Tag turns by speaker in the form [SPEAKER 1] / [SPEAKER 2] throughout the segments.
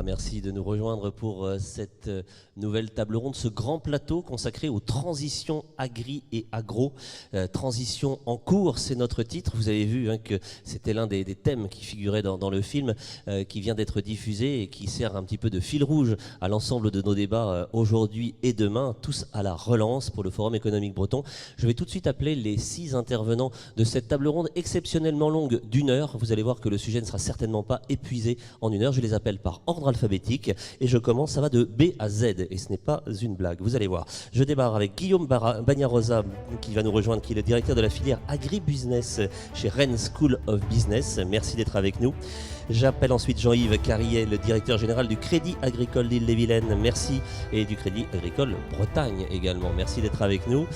[SPEAKER 1] Voilà, merci de nous rejoindre pour cette nouvelle table ronde, ce grand plateau consacré aux transitions agri et agro. Transition en cours, c'est notre titre. Vous avez vu que c'était l'un des thèmes qui figurait dans le film qui vient d'être diffusé et qui sert un petit peu de fil rouge à l'ensemble de nos débats aujourd'hui et demain, tous à la relance pour le Forum économique breton. Je vais tout de suite appeler les 6 intervenants de cette table ronde exceptionnellement longue d'1 heure. Vous allez voir que le sujet ne sera certainement pas épuisé en 1 heure. Je les appelle par ordre alphabétique et je commence, ça va de B à Z et ce n'est pas une blague, vous allez voir. Je démarre avec Guillaume Bagnarosa qui va nous rejoindre, qui est le directeur de la filière Agribusiness chez Rennes School of Business. Merci d'être avec nous. J'appelle ensuite Jean-Yves Carrier, le directeur général du Crédit Agricole d'Ille-et-Vilaine. Merci. Et du Crédit Agricole Bretagne également. Merci d'être avec nous.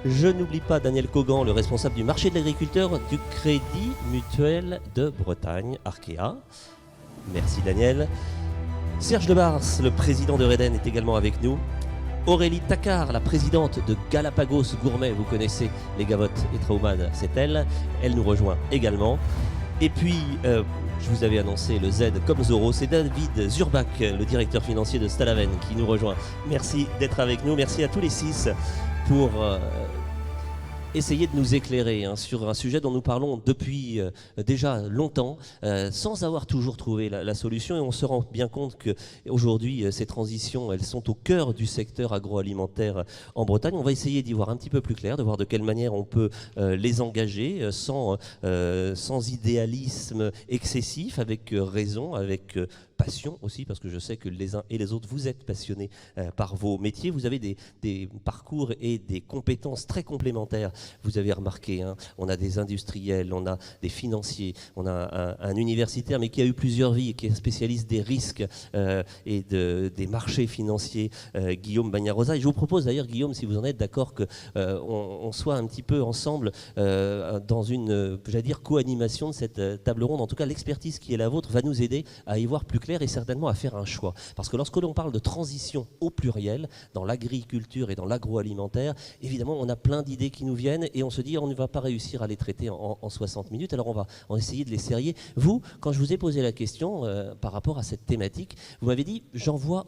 [SPEAKER 1] Je n'oublie pas Daniel Cogan, le responsable du marché de l'agriculteur du Crédit Mutuel de Bretagne, Arkea. Merci Daniel. Serge Lebars, le président de Reden, est également avec nous. Aurélie Tacquart, la présidente de Galapagos Gourmet, vous connaissez les gavottes et Traumad, c'est elle. Elle nous rejoint également. Et puis, je vous avais annoncé le Z comme Zorro, c'est David Zurbach, le directeur financier de Stalaven, qui nous rejoint. Merci d'être avec nous, merci à tous les 6 pour essayer de nous éclairer sur un sujet dont nous parlons depuis déjà longtemps, sans avoir toujours trouvé la solution. Et on se rend bien compte qu'aujourd'hui, ces transitions, elles sont au cœur du secteur agroalimentaire en Bretagne. On va essayer d'y voir un petit peu plus clair, de voir de quelle manière on peut les engager sans idéalisme excessif, avec raison, avec passion aussi, parce que je sais que les uns et les autres, vous êtes passionnés par vos métiers. Vous avez des parcours et des compétences très complémentaires. Vous avez remarqué, on a des industriels, on a des financiers, on a un universitaire, mais qui a eu plusieurs vies et qui est spécialiste des risques et des marchés financiers, Guillaume Bagnarosa. Et je vous propose d'ailleurs, Guillaume, si vous en êtes d'accord, qu'on soit un petit peu ensemble dans une, j'allais dire, co-animation de cette table ronde. En tout cas, l'expertise qui est la vôtre va nous aider à y voir plus clair et certainement à faire un choix. Parce que lorsque l'on parle de transition au pluriel, dans l'agriculture et dans l'agroalimentaire, évidemment, on a plein d'idées qui nous viennent et on se dit on ne va pas réussir à les traiter en 60 minutes, alors on va essayer de les serrer. Vous, quand je vous ai posé la question par rapport à cette thématique, vous m'avez dit j'en vois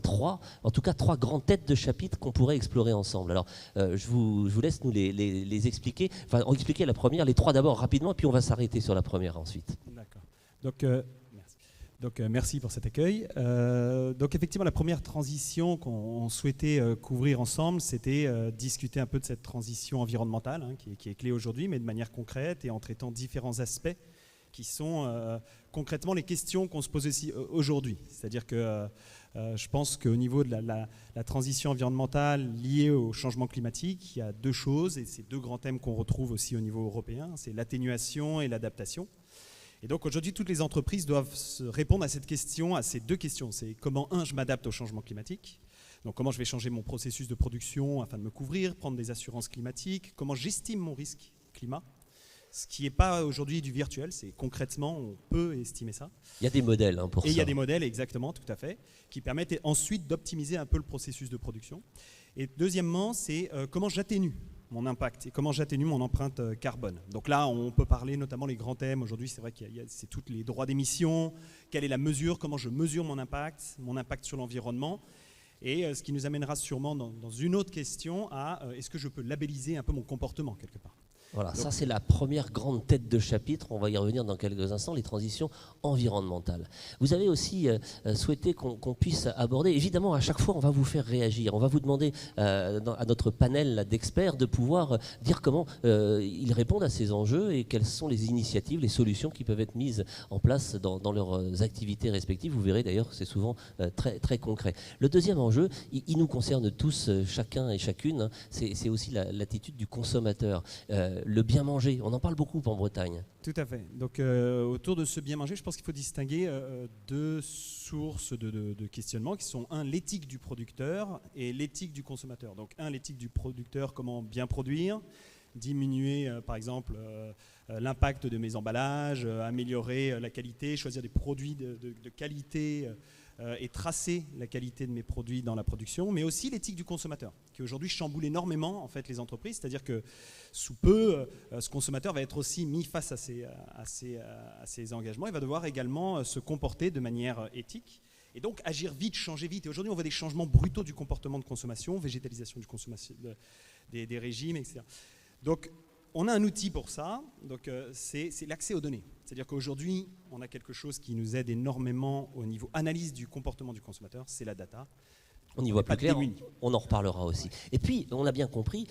[SPEAKER 1] 3, en tout cas 3 grandes têtes de chapitre qu'on pourrait explorer ensemble. Alors je vous laisse nous les expliquer, enfin expliquer la première, les 3 d'abord rapidement, puis on va s'arrêter sur la première ensuite.
[SPEAKER 2] D'accord. Donc, merci pour cet accueil. Donc effectivement, la première transition qu'on souhaitait couvrir ensemble, c'était discuter un peu de cette transition environnementale qui est clé aujourd'hui, mais de manière concrète et en traitant différents aspects qui sont concrètement les questions qu'on se pose aussi aujourd'hui. C'est-à-dire que je pense qu'au niveau de la transition environnementale liée au changement climatique, il y a 2 choses, et c'est 2 grands thèmes qu'on retrouve aussi au niveau européen, c'est l'atténuation et l'adaptation. Et donc aujourd'hui, toutes les entreprises doivent se répondre à cette question, à ces 2 questions. C'est comment, je m'adapte au changement climatique. Donc comment je vais changer mon processus de production afin de me couvrir, prendre des assurances climatiques, comment j'estime mon risque climat. Ce qui n'est pas aujourd'hui du virtuel, c'est concrètement, on peut estimer ça.
[SPEAKER 1] Il y a des modèles pour ça.
[SPEAKER 2] Et il y a des modèles, exactement, tout à fait, qui permettent ensuite d'optimiser un peu le processus de production. Et deuxièmement, c'est comment j'atténue mon impact et comment j'atténue mon empreinte carbone. Donc là, on peut parler notamment les grands thèmes. Aujourd'hui, c'est vrai c'est tous les droits d'émission, quelle est la mesure, comment je mesure mon impact sur l'environnement. Et ce qui nous amènera sûrement dans une autre question à est-ce que je peux labelliser un peu mon comportement quelque part.
[SPEAKER 1] Voilà, ça c'est la première grande tête de chapitre, on va y revenir dans quelques instants, les transitions environnementales. Vous avez aussi souhaité qu'on puisse aborder, évidemment à chaque fois on va vous faire réagir, on va vous demander à notre panel d'experts de pouvoir dire comment ils répondent à ces enjeux et quelles sont les initiatives, les solutions qui peuvent être mises en place dans leurs activités respectives. Vous verrez d'ailleurs c'est souvent très, très concret. Le deuxième enjeu, il nous concerne tous, chacun et chacune, c'est aussi l'attitude du consommateur. Le bien manger, on en parle beaucoup en Bretagne.
[SPEAKER 2] Tout à fait. Donc autour de ce bien manger, je pense qu'il faut distinguer 2 sources de questionnement qui sont l'éthique du producteur et l'éthique du consommateur. Donc l'éthique du producteur, comment bien produire, diminuer par exemple l'impact de mes emballages, améliorer la qualité, choisir des produits de qualité et tracer la qualité de mes produits dans la production, mais aussi l'éthique du consommateur, qui aujourd'hui chamboule énormément en fait, les entreprises, c'est-à-dire que sous peu, ce consommateur va être aussi mis face à ces engagements, il va devoir également se comporter de manière éthique. Et donc agir vite, changer vite. Et aujourd'hui, on voit des changements brutaux du comportement de consommation, végétalisation des régimes, etc. Donc, on a un outil pour ça, donc c'est l'accès aux données. C'est-à-dire qu'aujourd'hui, on a quelque chose qui nous aide énormément au niveau analyse du comportement du consommateur, c'est la data.
[SPEAKER 1] On y voit plus clair, on en reparlera aussi. Et puis, on a bien compris,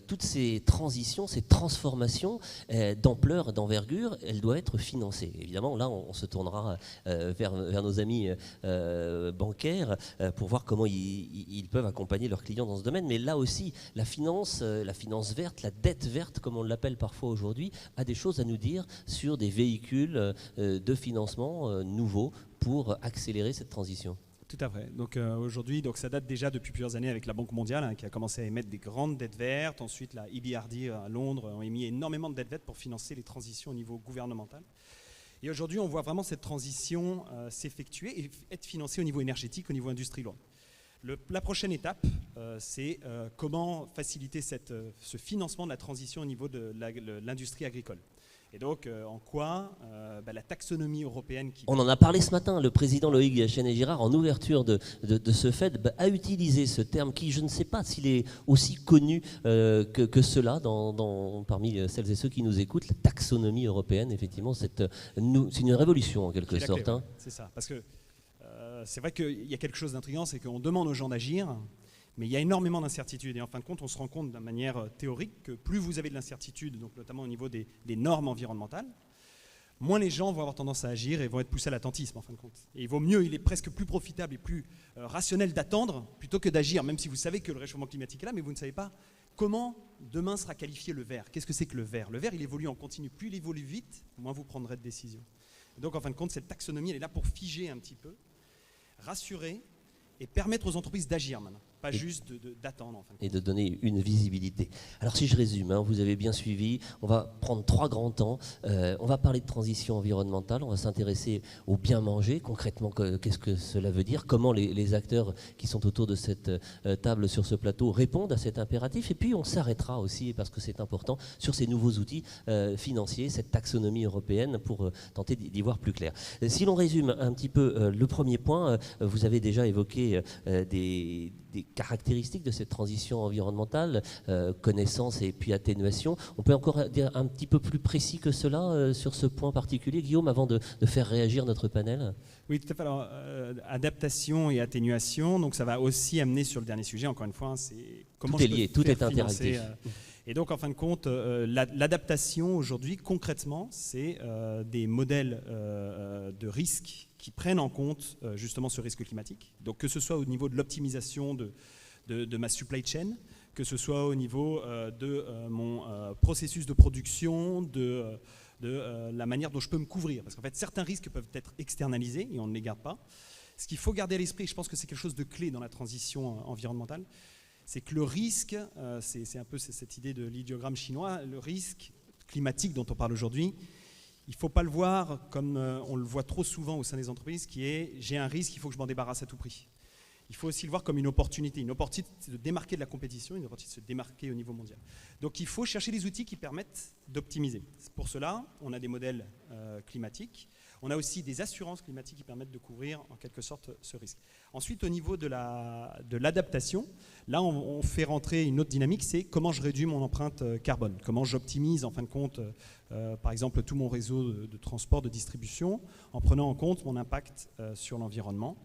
[SPEAKER 1] toutes ces transitions, ces transformations d'ampleur, d'envergure, elles doivent être financées. Évidemment, là, on se tournera vers nos amis bancaires pour voir comment ils peuvent accompagner leurs clients dans ce domaine. Mais là aussi, la finance verte, la dette verte, comme on l'appelle parfois aujourd'hui, a des choses à nous dire sur des véhicules de financement nouveaux pour accélérer cette transition.
[SPEAKER 2] Tout à fait. Donc aujourd'hui, ça date déjà depuis plusieurs années avec la Banque mondiale qui a commencé à émettre des grandes dettes vertes. Ensuite, la EBRD à Londres ont émis énormément de dettes vertes pour financer les transitions au niveau gouvernemental. Et aujourd'hui, on voit vraiment cette transition s'effectuer et être financée au niveau énergétique, au niveau industriel. La prochaine étape, c'est comment faciliter ce financement de la transition au niveau de l'industrie agricole. Et donc, en quoi la taxonomie européenne...
[SPEAKER 1] On en a parlé ce matin, le président Loïc Chenet-Girard, en ouverture de ce fait, a utilisé ce terme qui, je ne sais pas s'il est aussi connu que cela parmi celles et ceux qui nous écoutent, la taxonomie européenne, effectivement, c'est une révolution en quelque sorte. Hein.
[SPEAKER 2] C'est ça, parce que c'est vrai qu'il y a quelque chose d'intriguant, c'est qu'on demande aux gens d'agir, mais il y a énormément d'incertitudes. Et en fin de compte, on se rend compte d'une manière théorique que plus vous avez de l'incertitude, donc notamment au niveau des normes environnementales, moins les gens vont avoir tendance à agir et vont être poussés à l'attentisme en fin de compte. Et il est presque plus profitable et plus rationnel d'attendre plutôt que d'agir, même si vous savez que le réchauffement climatique est là, mais vous ne savez pas comment demain sera qualifié le vert. Qu'est-ce que c'est que le vert? Le vert, il évolue en continu. Plus il évolue vite, moins vous prendrez de décisions. Et donc en fin de compte, cette taxonomie, elle est là pour figer un petit peu, rassurer et permettre aux entreprises d'agir maintenant. Pas juste d'attendre. En fin de compte.
[SPEAKER 1] Et de donner une visibilité. Alors si je résume, vous avez bien suivi, on va prendre 3 grands temps. On va parler de transition environnementale, on va s'intéresser au bien manger, concrètement qu'est-ce que cela veut dire, comment les acteurs qui sont autour de cette table sur ce plateau répondent à cet impératif. Et puis on s'arrêtera aussi, parce que c'est important, sur ces nouveaux outils financiers, cette taxonomie européenne pour tenter d'y voir plus clair. Si l'on résume un petit peu le premier point, vous avez déjà évoqué des caractéristiques de cette transition environnementale, connaissance et puis atténuation. On peut encore dire un petit peu plus précis que cela sur ce point particulier, Guillaume, avant de faire réagir notre panel?
[SPEAKER 2] Oui, tout à fait. Alors, adaptation et atténuation, donc ça va aussi amener sur le dernier sujet, encore une fois, c'est comment
[SPEAKER 1] tout est lié, tout est interactif.
[SPEAKER 2] Et donc, en fin de compte, l'adaptation aujourd'hui, concrètement, c'est des modèles de risque qui prennent en compte justement ce risque climatique. Donc que ce soit au niveau de l'optimisation de ma supply chain, que ce soit au niveau de mon processus de production, de la manière dont je peux me couvrir. Parce qu'en fait, certains risques peuvent être externalisés et on ne les garde pas. Ce qu'il faut garder à l'esprit, je pense que c'est quelque chose de clé dans la transition environnementale, c'est que le risque, c'est un peu cette idée de l'idiogramme chinois, le risque climatique dont on parle aujourd'hui, il ne faut pas le voir comme on le voit trop souvent au sein des entreprises, qui est j'ai un risque, il faut que je m'en débarrasse à tout prix. Il faut aussi le voir comme une opportunité de se démarquer de la compétition, une opportunité de se démarquer au niveau mondial. Donc il faut chercher des outils qui permettent d'optimiser. Pour cela, on a des modèles climatiques, on a aussi des assurances climatiques qui permettent de couvrir en quelque sorte ce risque. Ensuite, au niveau de l'adaptation, là on fait rentrer une autre dynamique, c'est comment je réduis mon empreinte carbone, comment j'optimise en fin de compte par exemple tout mon réseau de transport, de distribution, en prenant en compte mon impact sur l'environnement.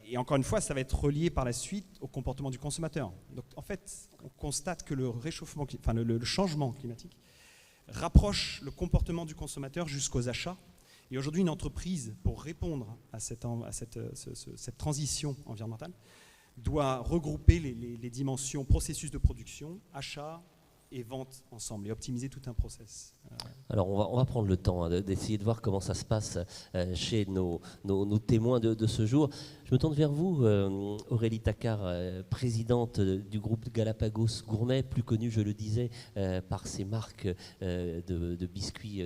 [SPEAKER 2] Et encore une fois, ça va être relié par la suite au comportement du consommateur. Donc en fait, on constate que le changement climatique rapproche le comportement du consommateur jusqu'aux achats. Et aujourd'hui, une entreprise, pour répondre à cette transition environnementale, doit regrouper les dimensions processus de production, achat et vente ensemble et optimiser tout un process.
[SPEAKER 1] Alors on va prendre le temps d'essayer de voir comment ça se passe chez nos témoins de ce jour. Je me tourne vers vous, Aurélie Tacquart, présidente du groupe Galapagos Gourmet, plus connu, je le disais, par ses marques de biscuits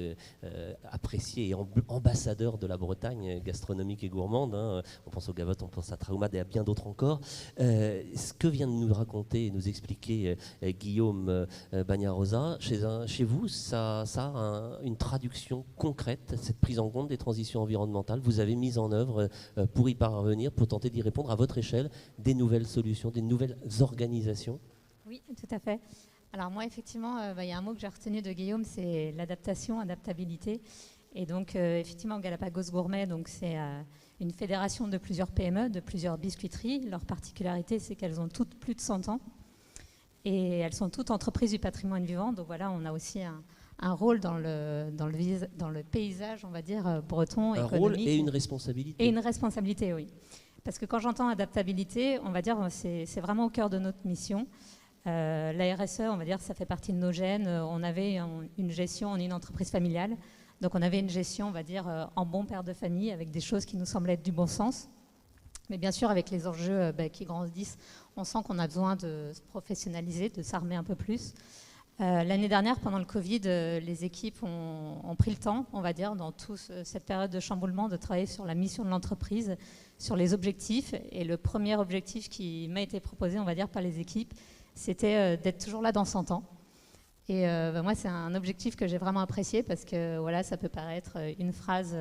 [SPEAKER 1] appréciés et ambassadeurs de la Bretagne gastronomique et gourmande. Hein. On pense au Gavotte, on pense à Traumade et à bien d'autres encore. Ce que vient de nous raconter et nous expliquer Guillaume Bagnarosa. Chez vous, ça a une traduction concrète, cette prise en compte des transitions environnementales. Vous avez mis en œuvre, pour y parvenir, pour tenter d'y répondre à votre échelle, des nouvelles solutions, des nouvelles organisations?
[SPEAKER 3] Oui, tout à fait. Alors moi, effectivement, il y a un mot que j'ai retenu de Guillaume, c'est l'adaptation, adaptabilité. Et donc, effectivement, Galapagos Gourmet, donc c'est une fédération de plusieurs PME, de plusieurs biscuiteries. Leur particularité, c'est qu'elles ont toutes plus de 100 ans. Et elles sont toutes entreprises du patrimoine vivant. Donc voilà, on a aussi un rôle dans le paysage, on va dire, breton, économique.
[SPEAKER 1] Un rôle et une responsabilité.
[SPEAKER 3] Et une responsabilité, oui. Parce que quand j'entends adaptabilité, on va dire, c'est vraiment au cœur de notre mission. La RSE, on va dire, ça fait partie de nos gènes. On avait une gestion, on est une entreprise familiale. Donc on avait une gestion, on va dire, en bon père de famille, avec des choses qui nous semblent être du bon sens. Mais bien sûr, avec les enjeux qui grandissent, on sent qu'on a besoin de se professionnaliser, de s'armer un peu plus. L'année dernière, pendant le Covid, les équipes ont pris le temps, on va dire, dans toute cette période de chamboulement, de travailler sur la mission de l'entreprise, sur les objectifs. Et le premier objectif qui m'a été proposé, on va dire, par les équipes, c'était d'être toujours là dans 100 ans. Et moi, c'est un objectif que j'ai vraiment apprécié parce que voilà, ça peut paraître une phrase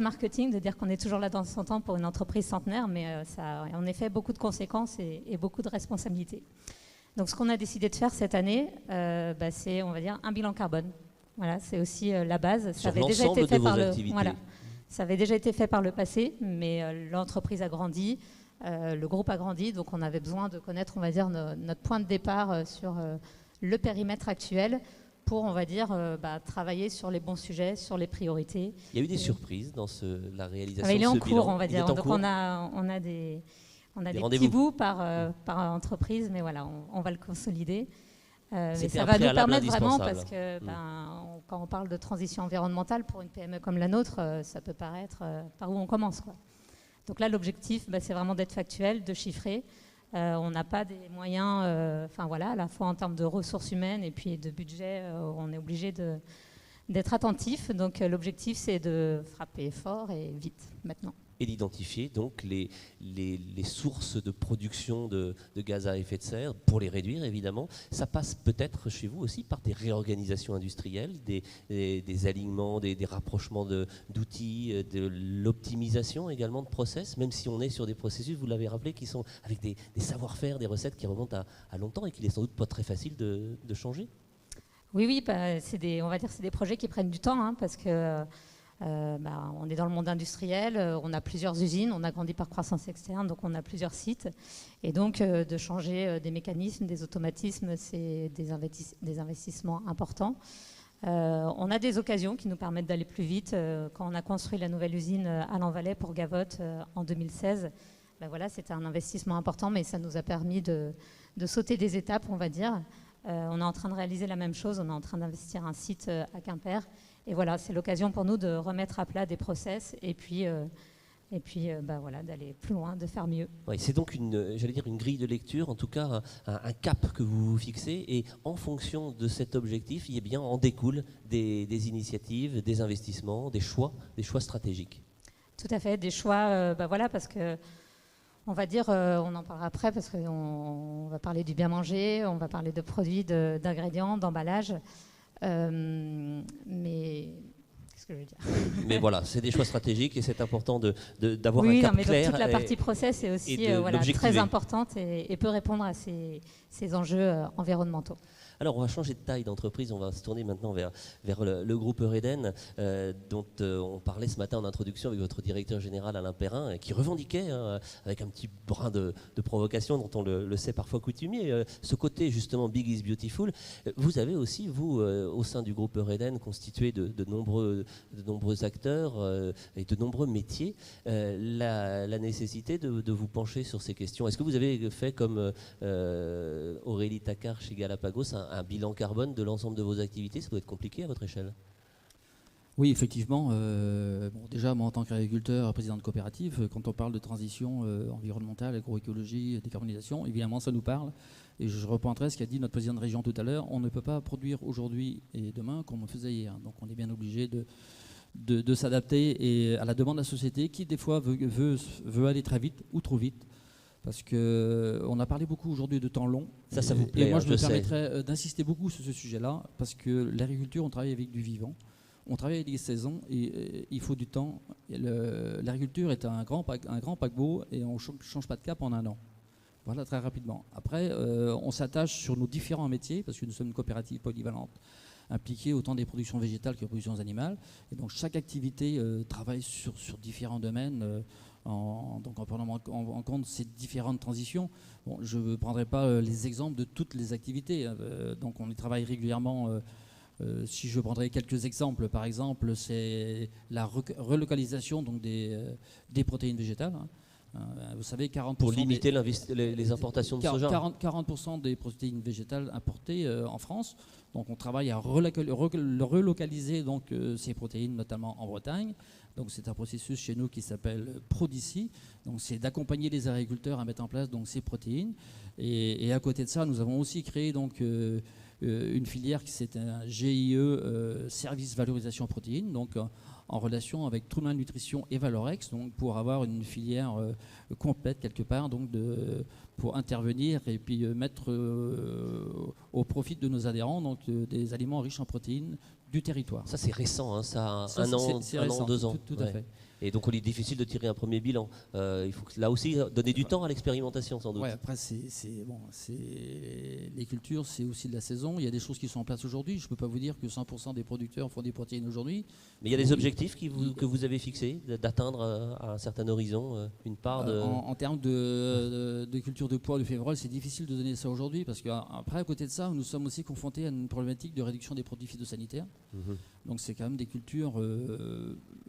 [SPEAKER 3] marketing de dire qu'on est toujours là dans 100 ans pour une entreprise centenaire, mais ça a en effet beaucoup de conséquences et beaucoup de responsabilités. Donc, ce qu'on a décidé de faire cette année, c'est, on va dire, un bilan carbone. Voilà, c'est aussi la base.
[SPEAKER 1] Ça avait déjà été fait par
[SPEAKER 3] ça avait déjà été fait par le passé, mais l'entreprise a grandi, le groupe a grandi, donc on avait besoin de connaître, on va dire, notre point de départ sur le périmètre actuel pour, on va dire, travailler sur les bons sujets, sur les priorités.
[SPEAKER 1] Il y a eu des surprises dans la réalisation de ce bilan.
[SPEAKER 3] Il est en cours, on va dire. Donc
[SPEAKER 1] on
[SPEAKER 3] a des petits bouts par entreprise, mais voilà, on va le consolider. Mais ça va nous permettre vraiment, parce que quand on parle de transition environnementale pour une PME comme la nôtre, ça peut paraître par où on commence, quoi. Donc là, l'objectif, c'est vraiment d'être factuel, de chiffrer. On n'a pas des moyens, à la fois en termes de ressources humaines et puis de budget, on est obligé d'être attentif. Donc l'objectif, c'est de frapper fort et vite maintenant.
[SPEAKER 1] Et d'identifier donc les sources de production de gaz à effet de serre pour les réduire, évidemment. Ça passe peut-être chez vous aussi par des réorganisations industrielles, des alignements, des rapprochements d'outils, de l'optimisation également de process, même si on est sur des processus, vous l'avez rappelé, qui sont avec des savoir-faire, des recettes qui remontent à longtemps et qu'il est sans doute pas très facile de changer.
[SPEAKER 3] Oui, c'est des projets qui prennent du temps, hein, parce que on est dans le monde industriel, on a plusieurs usines, on a grandi par croissance externe, donc on a plusieurs sites. Et donc, de changer des mécanismes, des automatismes, c'est des investissements importants. On a des occasions qui nous permettent d'aller plus vite. Quand on a construit la nouvelle usine à Lanvalet pour Gavotte en 2016, c'était un investissement important, mais ça nous a permis de sauter des étapes, on va dire. On est en train de réaliser la même chose, on est en train d'investir un site à Quimper. Et voilà, c'est l'occasion pour nous de remettre à plat des process et puis d'aller plus loin, de faire mieux.
[SPEAKER 1] Oui, c'est donc une grille de lecture, en tout cas un cap que vous vous fixez, et en fonction de cet objectif, en découlent des initiatives, des investissements, des choix stratégiques.
[SPEAKER 3] Tout à fait, des choix, parce que on va dire, on en parlera après parce qu'on va parler du bien manger, on va parler de produits, d'ingrédients, d'emballage. Mais qu'est-ce que je veux dire? Mais
[SPEAKER 1] voilà, c'est des choix stratégiques et c'est important d'avoir un cap clair.
[SPEAKER 3] Donc toute la partie process est aussi très importante et peut répondre à ces enjeux environnementaux.
[SPEAKER 1] Alors, on va changer de taille d'entreprise. On va se tourner maintenant vers le groupe Eureden, dont on parlait ce matin en introduction avec votre directeur général Alain Perrin, qui revendiquait, avec un petit brin de provocation dont on le sait parfois coutumier, ce côté justement Big is Beautiful. Vous avez aussi, vous, au sein du groupe Eureden, constitué de nombreux acteurs et de nombreux métiers, la nécessité de vous pencher sur ces questions. Est-ce que vous avez fait comme Aurélie Tacquart chez Galapagos un bilan carbone de l'ensemble de vos activités? Ça doit être compliqué à votre échelle.
[SPEAKER 4] Oui, effectivement. Déjà, moi, en tant qu'agriculteur, président de coopérative, quand on parle de transition environnementale, agroécologie, décarbonisation, évidemment, ça nous parle. Et je repointerai ce qu'a dit notre président de région tout à l'heure. On ne peut pas produire aujourd'hui et demain comme on faisait hier. Donc, on est bien obligé de s'adapter à la demande de la société qui, des fois, veut aller très vite ou trop vite. Parce qu'on a parlé beaucoup aujourd'hui de temps long.
[SPEAKER 1] Ça vous plaît,
[SPEAKER 4] et moi,
[SPEAKER 1] hein,
[SPEAKER 4] je me
[SPEAKER 1] sais.
[SPEAKER 4] permettrais d'insister beaucoup sur ce sujet-là, parce que l'agriculture, on travaille avec du vivant, on travaille avec des saisons, et il faut du temps. L'agriculture est un grand paquebot, et on ne change pas de cap en un an. Voilà, très rapidement. Après, on s'attache sur nos différents métiers, parce que nous sommes une coopérative polyvalente, impliquée autant des productions végétales que des productions animales. Et donc, chaque activité travaille sur différents domaines, donc en prenant en compte ces différentes transitions. Bon, je ne prendrai pas les exemples de toutes les activités. Donc, on y travaille régulièrement. Si je prendrais quelques exemples, par exemple, c'est la relocalisation donc des protéines végétales. Vous savez, 40%
[SPEAKER 1] pour limiter les importations de soja.
[SPEAKER 4] 40% des protéines végétales importées en France. Donc, on travaille à relocaliser donc, ces protéines, notamment en Bretagne. Donc, c'est un processus chez nous qui s'appelle Prodici. Donc, c'est d'accompagner les agriculteurs à mettre en place donc, ces protéines. Et à côté de ça, nous avons aussi créé donc, une filière qui c'est un GIE, Service Valorisation Protéines. Donc, en relation avec Truman Nutrition et Valorex, donc pour avoir une filière complète quelque part, donc pour intervenir et puis mettre au profit de nos adhérents donc, des aliments riches en protéines du territoire.
[SPEAKER 1] Ça c'est récent, hein, ça,
[SPEAKER 4] Ça,
[SPEAKER 1] un an,
[SPEAKER 4] c'est
[SPEAKER 1] un
[SPEAKER 4] récent,
[SPEAKER 1] an, 2 ans.
[SPEAKER 4] tout à fait.
[SPEAKER 1] Et donc il est difficile de tirer un premier bilan. Il faut là aussi donner du temps à l'expérimentation sans doute.
[SPEAKER 4] Ouais, après, les cultures, c'est aussi de la saison. Il y a des choses qui sont en place aujourd'hui. Je ne peux pas vous dire que 100% des producteurs font des protéines aujourd'hui.
[SPEAKER 1] Mais il y a des objectifs que vous avez fixés, d'atteindre à un certain horizon une part de...
[SPEAKER 4] En termes de culture de pois, de févrole, c'est difficile de donner ça aujourd'hui parce qu'après, à côté de ça, nous sommes aussi confrontés à une problématique de réduction des produits phytosanitaires. Donc c'est quand même des cultures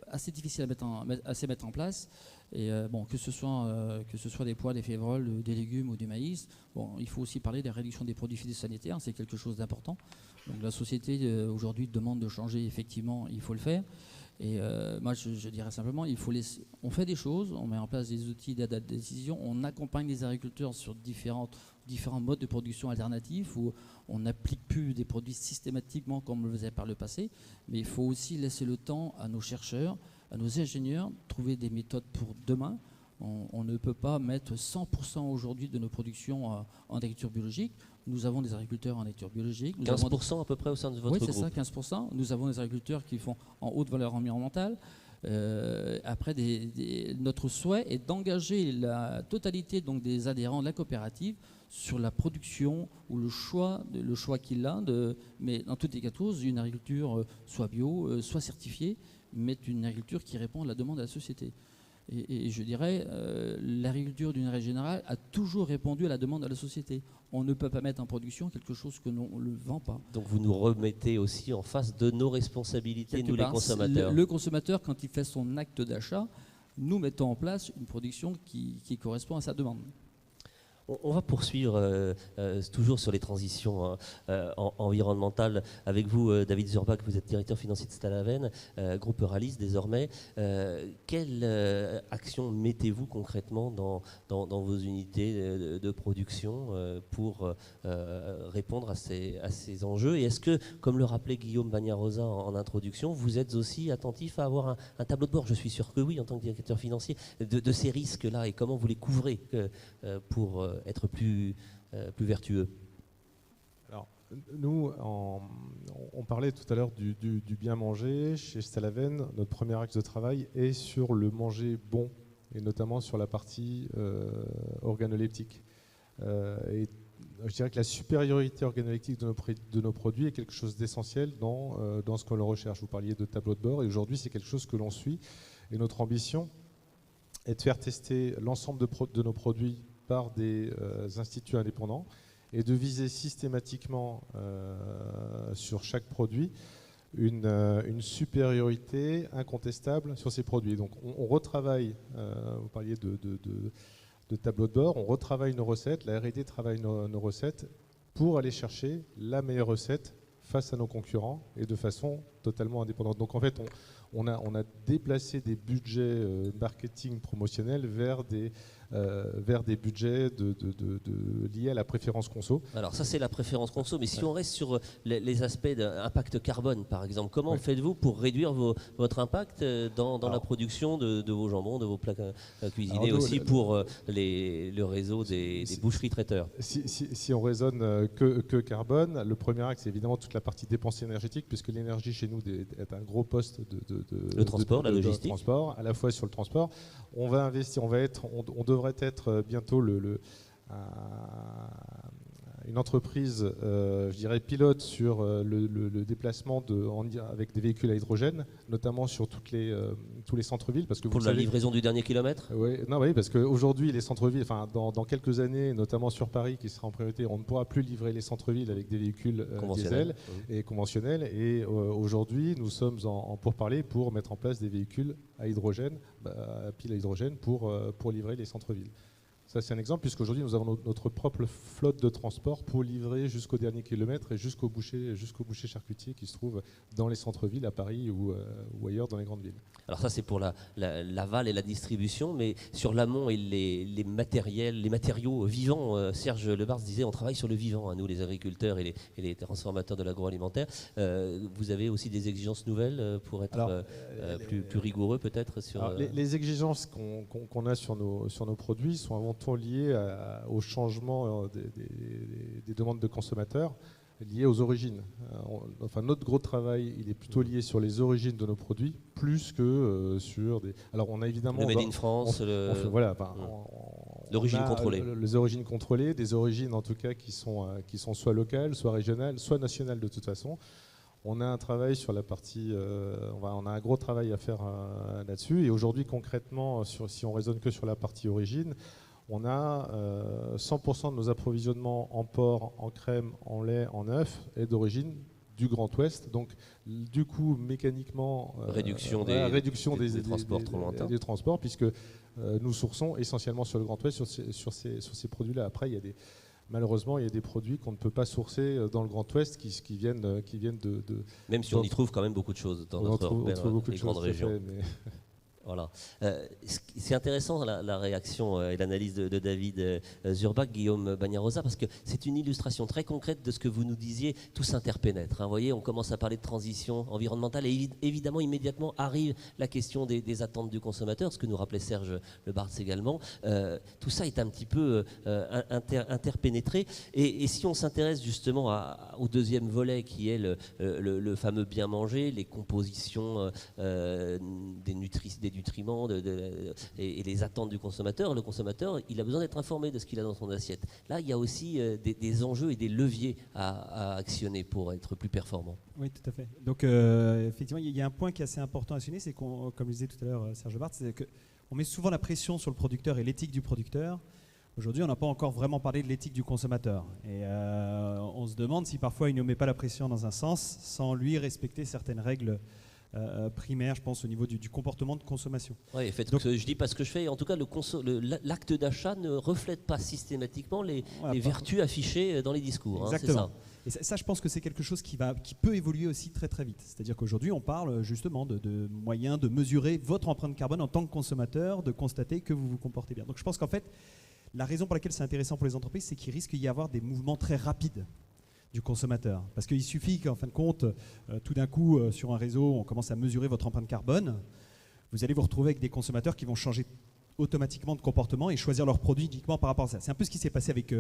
[SPEAKER 4] assez difficiles à mettre en place. Et bon, que ce soit des pois, des févroles, des légumes ou du maïs, bon, il faut aussi parler de la réduction des produits phytosanitaires, c'est quelque chose d'important. Donc la société aujourd'hui demande de changer, effectivement, il faut le faire. Et moi, je dirais simplement, on fait des choses, on met en place des outils d'aide à la décision, on accompagne les agriculteurs sur différents modes de production alternatifs où on n'applique plus des produits systématiquement comme on le faisait par le passé, mais il faut aussi laisser le temps à nos chercheurs, à nos ingénieurs, trouver des méthodes pour demain. On ne peut pas mettre 100% aujourd'hui de nos productions en agriculture biologique. Nous avons des agriculteurs en agriculture biologique.
[SPEAKER 1] 15% à peu près au sein de votre groupe.
[SPEAKER 4] Oui, c'est ça, 15%. Nous avons des agriculteurs qui font en haute valeur environnementale. Après, notre souhait est d'engager la totalité donc, des adhérents de la coopérative sur la production ou le choix qu'il a, mais dans toutes les cas de choses, une agriculture soit bio, soit certifiée, mais une agriculture qui répond à la demande de la société. Et je dirais, l'agriculture d'une règle générale a toujours répondu à la demande de la société. On ne peut pas mettre en production quelque chose que l'on ne vend pas.
[SPEAKER 1] Donc vous nous remettez aussi en face de nos responsabilités, nous les consommateurs.
[SPEAKER 4] Le consommateur, quand il fait son acte d'achat, nous mettons en place une production qui correspond à sa demande.
[SPEAKER 1] On va poursuivre toujours sur les transitions environnementales avec vous, David Zurbach, vous êtes directeur financier de Stalaven, groupe Euralis désormais. Quelle action mettez-vous concrètement dans vos unités de production pour répondre à ces enjeux? Et est-ce que, comme le rappelait Guillaume Bagnarosa en introduction, vous êtes aussi attentif à avoir un tableau de bord? Je suis sûr que oui, en tant que directeur financier, de ces risques-là et comment vous les couvrez pour être plus vertueux?
[SPEAKER 5] Alors, nous, on parlait tout à l'heure du bien manger. Chez Stalaven, notre premier axe de travail est sur le manger bon, et notamment sur la partie organoleptique. Et je dirais que la supériorité organoleptique de nos produits est quelque chose d'essentiel dans ce que l'on recherche. Vous parliez de tableau de bord, et aujourd'hui, c'est quelque chose que l'on suit. Et notre ambition est de faire tester l'ensemble de nos produits par des instituts indépendants et de viser systématiquement sur chaque produit une supériorité incontestable sur ces produits. Donc on retravaille, vous parliez de tableau de bord, on retravaille nos recettes, la R&D travaille nos recettes pour aller chercher la meilleure recette face à nos concurrents et de façon totalement indépendante. Donc en fait, on a déplacé des budgets marketing promotionnels vers des budgets liés à la préférence conso.
[SPEAKER 1] Alors ça c'est la préférence conso, mais si on reste sur les aspects d'impact carbone par exemple, comment faites-vous pour réduire votre impact dans la production de vos jambons, de vos plats cuisinés, aussi pour le réseau des boucheries traiteurs?
[SPEAKER 5] Si on raisonne que carbone, le premier axe c'est évidemment toute la partie dépenses énergétiques, puisque l'énergie chez nous est un gros poste
[SPEAKER 1] le transport, la logistique.
[SPEAKER 5] De transport, à la fois sur le transport. On va investir, on devrait être bientôt une entreprise, je dirais, pilote sur le déplacement avec des véhicules à hydrogène, notamment sur tous les centres-villes.
[SPEAKER 1] Pour la livraison du dernier kilomètre.
[SPEAKER 5] Oui, parce qu'aujourd'hui, les centres-villes, dans quelques années, notamment sur Paris, qui sera en priorité, on ne pourra plus livrer les centres-villes avec des véhicules diesel et conventionnels. Et aujourd'hui, nous sommes en pourparlers pour mettre en place des véhicules à hydrogène, à pile à hydrogène, pour livrer les centres-villes. Ça, c'est un exemple, puisqu'aujourd'hui, nous avons notre propre flotte de transport pour livrer jusqu'au dernier kilomètre et jusqu'au boucher charcutier qui se trouve dans les centres-villes, à Paris ou ailleurs dans les grandes villes.
[SPEAKER 1] Alors ça, c'est pour l'aval et la distribution, mais sur l'amont et les matériaux vivants, Serge Lebartz disait, on travaille sur le vivant, nous, les agriculteurs et les transformateurs de l'agroalimentaire. Vous avez aussi des exigences nouvelles pour être plus rigoureux, peut-être sur...
[SPEAKER 5] Les exigences qu'on a sur nos produits sont avant tout liées au changement des demandes de consommateurs, liées aux origines. Notre gros travail, il est plutôt lié sur les origines de nos produits, plus que sur des... Alors on a évidemment...
[SPEAKER 1] Le Made in France, l'origine contrôlée.
[SPEAKER 5] Les origines contrôlées, des origines en tout cas qui sont soit locales, soit régionales, soit nationales de toute façon. On a un travail sur la partie, on a un gros travail à faire là-dessus. Et aujourd'hui, concrètement, si on raisonne que sur la partie origine, on a 100% de nos approvisionnements en porc, en crème, en lait, en œufs est d'origine du Grand Ouest. Donc, du coup, mécaniquement, réduction des
[SPEAKER 1] transports trop lointains.
[SPEAKER 5] Des transports, puisque nous sourçons essentiellement sur le Grand Ouest sur ces produits-là. Après, malheureusement, il y a des produits qu'on ne peut pas sourcer dans le Grand Ouest qui viennent de...
[SPEAKER 1] Même si on y trouve quand même beaucoup de choses dans notre grande région. Voilà. C'est intéressant la réaction et l'analyse de David Zurbach, Guillaume Bagnarosa, parce que c'est une illustration très concrète de ce que vous nous disiez, tout s'interpénètre. Vous voyez, on commence à parler de transition environnementale et évidemment, immédiatement arrive la question des attentes du consommateur, ce que nous rappelait Serge Lebartz également. Tout ça est un petit peu interpénétré. Et si on s'intéresse justement au deuxième volet, qui est le fameux bien manger, les compositions des nutriments et les attentes du consommateur. Le consommateur, il a besoin d'être informé de ce qu'il a dans son assiette. Là, il y a aussi des enjeux et des leviers à actionner pour être plus performant.
[SPEAKER 2] Oui, tout à fait. Donc, effectivement, il y a un point qui est assez important à actionner, c'est comme le disait tout à l'heure Serge Lebartz, c'est qu'on met souvent la pression sur le producteur et l'éthique du producteur. Aujourd'hui, on n'a pas encore vraiment parlé de l'éthique du consommateur. Et on se demande si parfois il ne met pas la pression dans un sens sans lui respecter certaines règles primaire, je pense, au niveau du comportement de consommation.
[SPEAKER 1] Oui, je dis pas ce que je fais. En tout cas, l'acte d'achat ne reflète pas systématiquement les vertus affichées dans les discours.
[SPEAKER 2] Exactement. Et ça, je pense que c'est quelque chose qui peut évoluer aussi très très vite. C'est-à-dire qu'aujourd'hui, on parle justement de moyens de mesurer votre empreinte carbone en tant que consommateur, de constater que vous vous comportez bien. Donc je pense qu'en fait, la raison pour laquelle c'est intéressant pour les entreprises, c'est qu'il risque d'y avoir des mouvements très rapides du consommateur. Parce qu'il suffit qu'en fin de compte, tout d'un coup, sur un réseau, on commence à mesurer votre empreinte carbone. Vous allez vous retrouver avec des consommateurs qui vont changer automatiquement de comportement et choisir leurs produits uniquement par rapport à ça. C'est un peu ce qui s'est passé avec,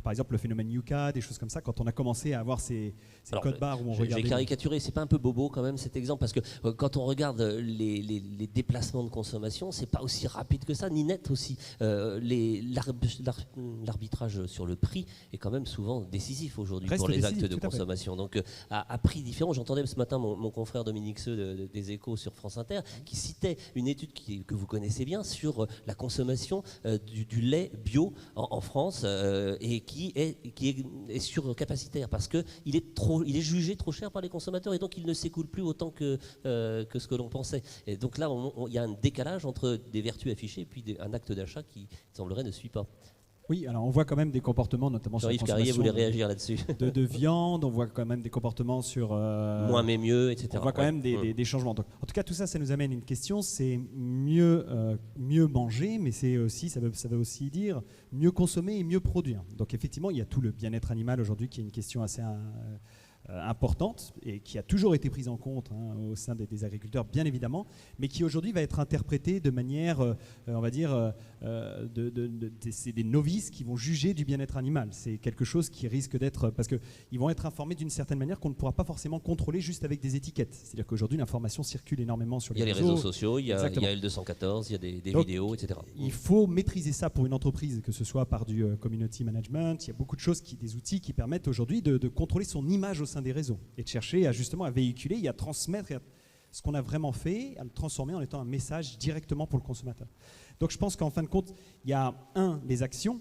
[SPEAKER 2] par exemple, le phénomène Yuka, des choses comme ça, quand on a commencé à avoir ces codes barres où on regardait...
[SPEAKER 1] J'ai caricaturé, c'est pas un peu bobo quand même cet exemple, parce que quand on regarde les déplacements de consommation, c'est pas aussi rapide que ça, ni net aussi. L'arbitrage sur le prix est quand même souvent décisif aujourd'hui pour les actes de consommation. Donc à prix différent, j'entendais ce matin mon confrère Dominique Seux des Échos sur France Inter qui citait une étude que vous connaissez bien sur la consommation du lait bio en France et qui est surcapacitaire parce qu'il est jugé trop cher par les consommateurs et donc il ne s'écoule plus autant que ce que l'on pensait. Et donc là, il y a un décalage entre des vertus affichées et puis un acte d'achat qui semblerait ne suit pas.
[SPEAKER 2] Oui, alors on voit quand même des comportements, notamment sur la
[SPEAKER 1] Jean-Yves Carrier
[SPEAKER 2] consommation
[SPEAKER 1] voulait réagir là-dessus.
[SPEAKER 2] de viande, on voit quand même des comportements sur...
[SPEAKER 1] Moins mais mieux, etc.
[SPEAKER 2] On voit quand même des changements. Donc, en tout cas, tout ça, ça nous amène à une question, c'est mieux manger, mais c'est aussi, ça veut aussi dire mieux consommer et mieux produire. Donc effectivement, il y a tout le bien-être animal aujourd'hui qui est une question assez importante et qui a toujours été prise en compte au sein des agriculteurs, bien évidemment, mais qui aujourd'hui va être interprétée de manière, on va dire, c'est des novices qui vont juger du bien-être animal. C'est quelque chose qui risque d'être, parce qu'ils vont être informés d'une certaine manière qu'on ne pourra pas forcément contrôler juste avec des étiquettes. C'est-à-dire qu'aujourd'hui, l'information circule énormément sur les réseaux.
[SPEAKER 1] Il y a les réseaux sociaux, il y a
[SPEAKER 2] Exactement.
[SPEAKER 1] L214, il y a des
[SPEAKER 2] Donc,
[SPEAKER 1] vidéos, etc.
[SPEAKER 2] Il faut maîtriser ça pour une entreprise, que ce soit par du community management. Il y a beaucoup de choses, des outils qui permettent aujourd'hui de contrôler son image au sein des réseaux et de chercher justement à véhiculer et à transmettre ce qu'on a vraiment fait, à le transformer en étant un message directement pour le consommateur. Donc je pense qu'en fin de compte, il y a les actions,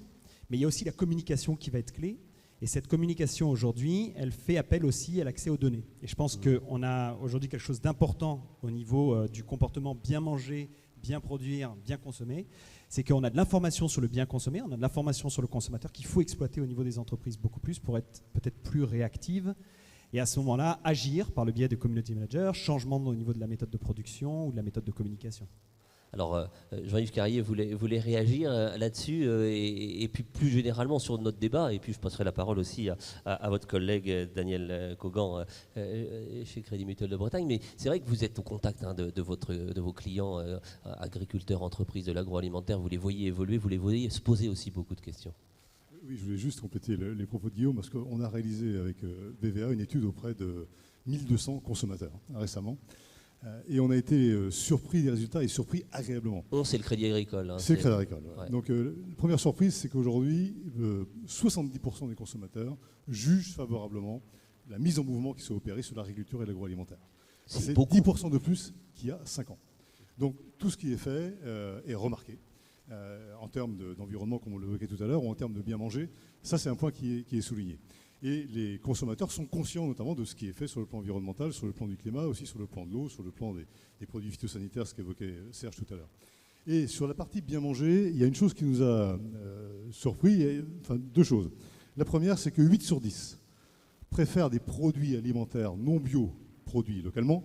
[SPEAKER 2] mais il y a aussi la communication qui va être clé. Et cette communication aujourd'hui, elle fait appel aussi à l'accès aux données. Et je pense qu'on a aujourd'hui quelque chose d'important au niveau du comportement bien manger, bien produire, bien consommer. C'est qu'on a de l'information sur le bien consommé, on a de l'information sur le consommateur qu'il faut exploiter au niveau des entreprises beaucoup plus pour être peut-être plus réactive. Et à ce moment-là, agir par le biais de community managers, changement au niveau de la méthode de production ou de la méthode de communication.
[SPEAKER 1] Alors, Jean-Yves Carrier voulait réagir là-dessus et puis plus généralement sur notre débat. Et puis je passerai la parole aussi à votre collègue Daniel Cogan chez Crédit Mutuel de Bretagne. Mais c'est vrai que vous êtes au contact de vos clients, agriculteurs, entreprises de l'agroalimentaire. Vous les voyez évoluer, vous les voyez se poser aussi beaucoup de questions.
[SPEAKER 6] Oui, je voulais juste compléter les propos de Guillaume parce qu'on a réalisé avec BVA une étude auprès de 1200 consommateurs récemment. Et on a été surpris des résultats et surpris agréablement.
[SPEAKER 1] C'est le Crédit Agricole.
[SPEAKER 6] C'est le Crédit Agricole.
[SPEAKER 1] Ouais.
[SPEAKER 6] Donc, la première surprise, c'est qu'aujourd'hui, 70% des consommateurs jugent favorablement la mise en mouvement qui s'est opérée sur l'agriculture et l'agroalimentaire. C'est 10% de plus qu'il y a 5 ans. Donc, tout ce qui est fait est remarqué. En termes d'environnement, comme on l'évoquait tout à l'heure, ou en termes de bien manger, ça c'est un point qui est souligné. Et les consommateurs sont conscients notamment de ce qui est fait sur le plan environnemental, sur le plan du climat, aussi sur le plan de l'eau, sur le plan des produits phytosanitaires, ce qu'évoquait Serge tout à l'heure. Et sur la partie bien manger, il y a une chose qui nous a surpris, enfin deux choses. La première, c'est que 8 sur 10 préfèrent des produits alimentaires non bio produits localement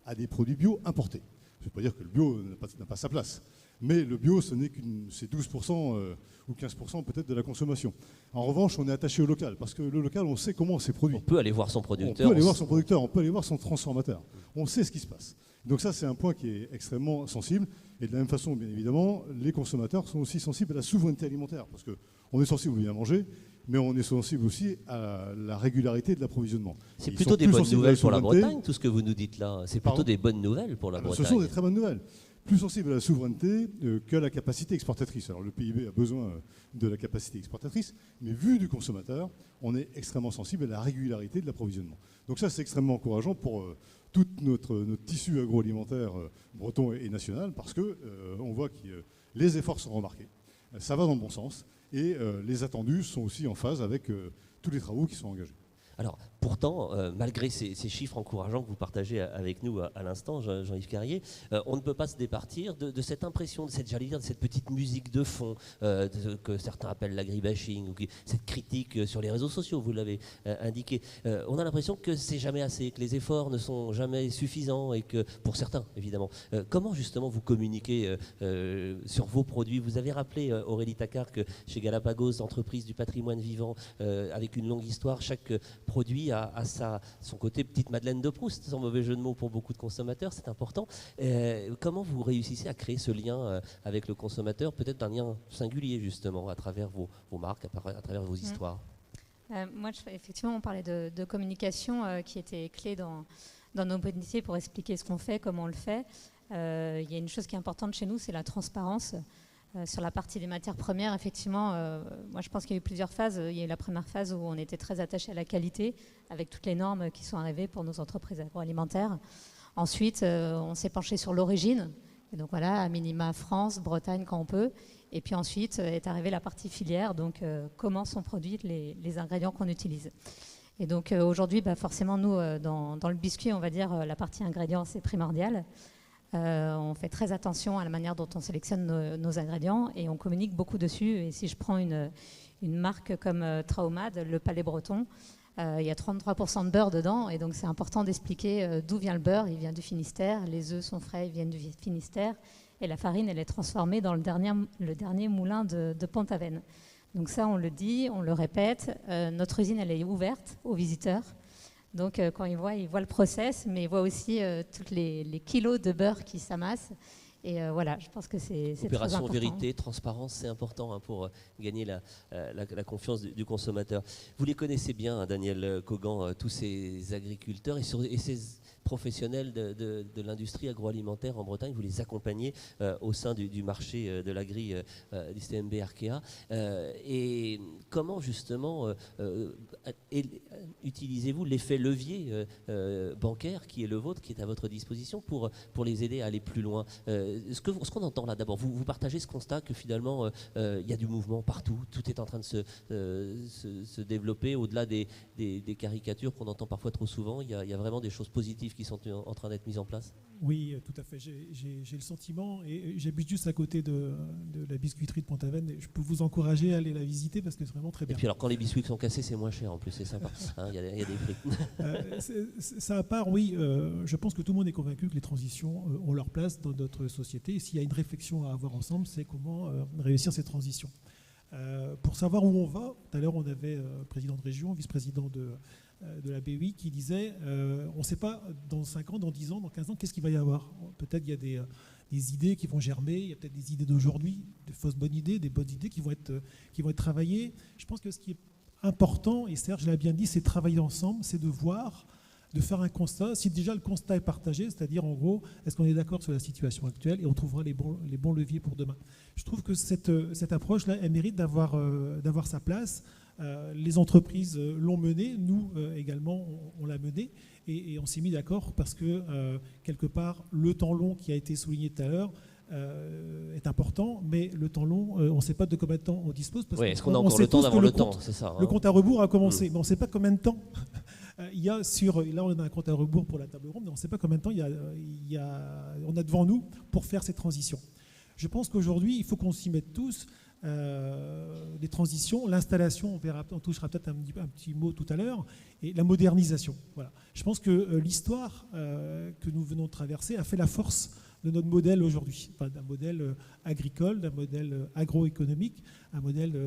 [SPEAKER 6] à des produits bio importés. Je ne veux pas dire que le bio n'a pas sa place. Mais le bio, c'est 12% ou 15% peut-être de la consommation. En revanche, on est attaché au local, parce que le local, on sait comment c'est produit.
[SPEAKER 1] On peut aller voir son producteur.
[SPEAKER 6] On peut aller voir son producteur, on peut aller voir son transformateur. On sait ce qui se passe. Donc ça, c'est un point qui est extrêmement sensible. Et de la même façon, bien évidemment, les consommateurs sont aussi sensibles à la souveraineté alimentaire, parce qu'on est sensible au bien manger, mais on est sensible aussi à la régularité de l'approvisionnement.
[SPEAKER 1] C'est plutôt des bonnes nouvelles pour la Bretagne, tout ce que vous nous dites là. C'est plutôt des bonnes nouvelles pour la Bretagne.
[SPEAKER 6] Ce sont des très bonnes nouvelles. Plus sensible à la souveraineté qu'à la capacité exportatrice. Alors le PIB a besoin de la capacité exportatrice, mais vu du consommateur, on est extrêmement sensible à la régularité de l'approvisionnement. Donc ça, c'est extrêmement encourageant pour tout notre tissu agroalimentaire breton et national, parce qu'on voit que les efforts sont remarqués, ça va dans le bon sens, et les attendus sont aussi en phase avec tous les travaux qui sont engagés.
[SPEAKER 1] Alors, pourtant, malgré ces chiffres encourageants que vous partagez avec nous à l'instant, Jean-Yves Carrier, on ne peut pas se départir de cette impression, de cette petite musique de fond que certains appellent l'agribashing, ou cette critique sur les réseaux sociaux, vous l'avez indiqué. On a l'impression que c'est jamais assez, que les efforts ne sont jamais suffisants, et que, pour certains, évidemment. Comment justement vous communiquez sur vos produits? Vous avez rappelé, Aurélie Tacquart, que chez Galapagos, entreprise du patrimoine vivant, avec une longue histoire, chaque produit a son côté petite Madeleine de Proust, sans mauvais jeu de mots pour beaucoup de consommateurs, c'est important. Comment vous réussissez à créer ce lien avec le consommateur, peut-être un lien singulier justement, à travers vos marques, à travers vos histoires?
[SPEAKER 3] Moi, effectivement, on parlait de communication qui était clé dans nos métiers pour expliquer ce qu'on fait, comment on le fait. Il y a une chose qui est importante chez nous, c'est la transparence. Sur la partie des matières premières, effectivement, moi je pense qu'il y a eu plusieurs phases. Il y a eu la première phase où on était très attaché à la qualité, avec toutes les normes qui sont arrivées pour nos entreprises agroalimentaires. Ensuite, on s'est penché sur l'origine. Et donc voilà, à minima France, Bretagne quand on peut. Et puis ensuite est arrivée la partie filière, donc comment sont produits les ingrédients qu'on utilise. Et donc aujourd'hui, forcément, nous, dans le biscuit, on va dire la partie ingrédients, c'est primordial. On fait très attention à la manière dont on sélectionne nos ingrédients et on communique beaucoup dessus. Et si je prends une marque comme Traumad, le Palais Breton, il y a 33% de beurre dedans, et donc c'est important d'expliquer d'où vient le beurre. Il vient du Finistère, les œufs sont frais, ils viennent du Finistère, et la farine, elle est transformée dans le dernier moulin de Pont-Aven. Donc ça, on le dit, on le répète. Notre usine, elle est ouverte aux visiteurs. Donc quand ils voient le process, mais ils voient aussi tous les kilos de beurre qui s'amassent. Et voilà, je pense que c'est très important.
[SPEAKER 1] Opération vérité, transparence, c'est important pour gagner la confiance du consommateur. Vous les connaissez bien, Daniel Kogan, tous ces agriculteurs et ces professionnels de l'industrie agroalimentaire en Bretagne. Vous les accompagnez au sein du marché de l'agri du CMB Arkea. Et comment justement utilisez-vous l'effet levier bancaire qui est le vôtre, qui est à votre disposition pour les aider à aller plus loin? Ce qu'on entend là, d'abord, vous partagez ce constat que finalement il y a du mouvement partout, tout est en train de se développer au-delà des caricatures qu'on entend parfois trop souvent. Il y a vraiment des choses positives qui sont en train d'être mises en place.
[SPEAKER 7] Oui, tout à fait. J'ai le sentiment, et j'habite juste à côté de la biscuiterie de Pont-Aven. Je peux vous encourager à aller la visiter parce que c'est vraiment très bien.
[SPEAKER 1] Et puis alors quand les biscuits sont cassés, c'est moins cher en plus, c'est sympa. Il y a des prix.
[SPEAKER 7] Ça à part, oui, je pense que tout le monde est convaincu que les transitions ont leur place dans notre société. Et s'il y a une réflexion à avoir ensemble, c'est comment réussir ces transitions. Pour savoir où on va, tout à l'heure on avait président de région, vice-président de la BEI qui disait on ne sait pas dans 5 ans, dans 10 ans, dans 15 ans, qu'est-ce qu'il va y avoir. Peut-être il y a des idées qui vont germer, il y a peut-être des idées d'aujourd'hui, des fausses bonnes idées, des bonnes idées qui vont être travaillées. Je pense que ce qui est important, et Serge l'a bien dit, c'est de travailler ensemble, c'est de voir, de faire un constat. Si déjà le constat est partagé, c'est-à-dire en gros, est-ce qu'on est d'accord sur la situation actuelle et on trouvera les bons leviers pour demain. Je trouve que cette approche-là, elle mérite d'avoir sa place. Les entreprises l'ont menée, nous également on l'a menée, et on s'est mis d'accord parce que quelque part le temps long qui a été souligné tout à l'heure est important, mais le temps long, on ne sait pas de combien de temps on dispose.
[SPEAKER 1] Oui, est-ce qu'on a encore le temps d'avoir le temps, c'est ça, hein.
[SPEAKER 7] Le compte à rebours a commencé, mais on ne sait pas combien de temps. Là, on a un compte à rebours pour la table ronde, mais on ne sait pas combien de temps on a devant nous pour faire ces transitions. Je pense qu'aujourd'hui, il faut qu'on s'y mette tous. Les transitions, l'installation, on touchera peut-être un petit mot tout à l'heure, et la modernisation. Voilà. Je pense que l'histoire que nous venons de traverser a fait la force de notre modèle aujourd'hui, enfin, d'un modèle agricole, d'un modèle agroéconomique, un modèle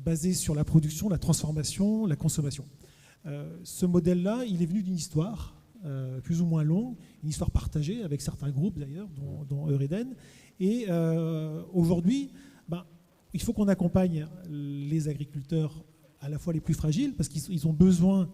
[SPEAKER 7] basé sur la production, la transformation, la consommation. Ce modèle-là, il est venu d'une histoire plus ou moins longue, une histoire partagée avec certains groupes d'ailleurs, dont Eureden. Et aujourd'hui, il faut qu'on accompagne les agriculteurs à la fois les plus fragiles, parce qu'ils ont besoin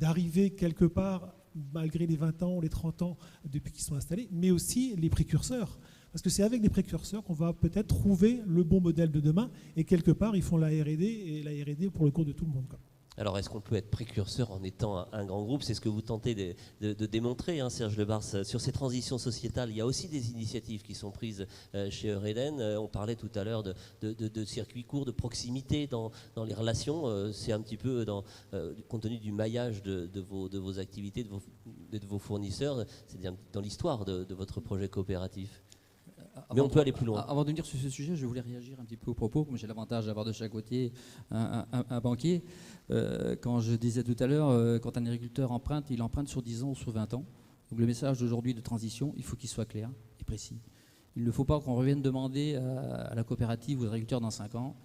[SPEAKER 7] d'arriver quelque part, malgré les 20 ans, les 30 ans depuis qu'ils sont installés, mais aussi les précurseurs. Parce que c'est avec les précurseurs qu'on va peut-être trouver le bon modèle de demain, et quelque part, ils font la R&D, et la R&D pour le compte de tout le monde, quoi.
[SPEAKER 1] Alors, est-ce qu'on peut être précurseur en étant un grand groupe? C'est ce que vous tentez de démontrer, hein, Serge Lebars. Sur ces transitions sociétales, il y a aussi des initiatives qui sont prises chez Eureden. On parlait tout à l'heure de circuits courts, de proximité dans les relations. C'est un petit peu compte tenu du maillage de vos activités, de vos fournisseurs. C'est dans l'histoire de votre projet coopératif. Mais on peut aller plus loin.
[SPEAKER 4] Avant de venir sur ce sujet, je voulais réagir un petit peu au propos, comme j'ai l'avantage d'avoir de chaque côté un banquier. Quand je disais tout à l'heure, quand un agriculteur emprunte, il emprunte sur 10 ans ou sur 20 ans. Donc le message d'aujourd'hui de transition, il faut qu'il soit clair et précis. Il ne faut pas qu'on revienne demander à la coopérative ou aux agriculteurs dans 5 ans,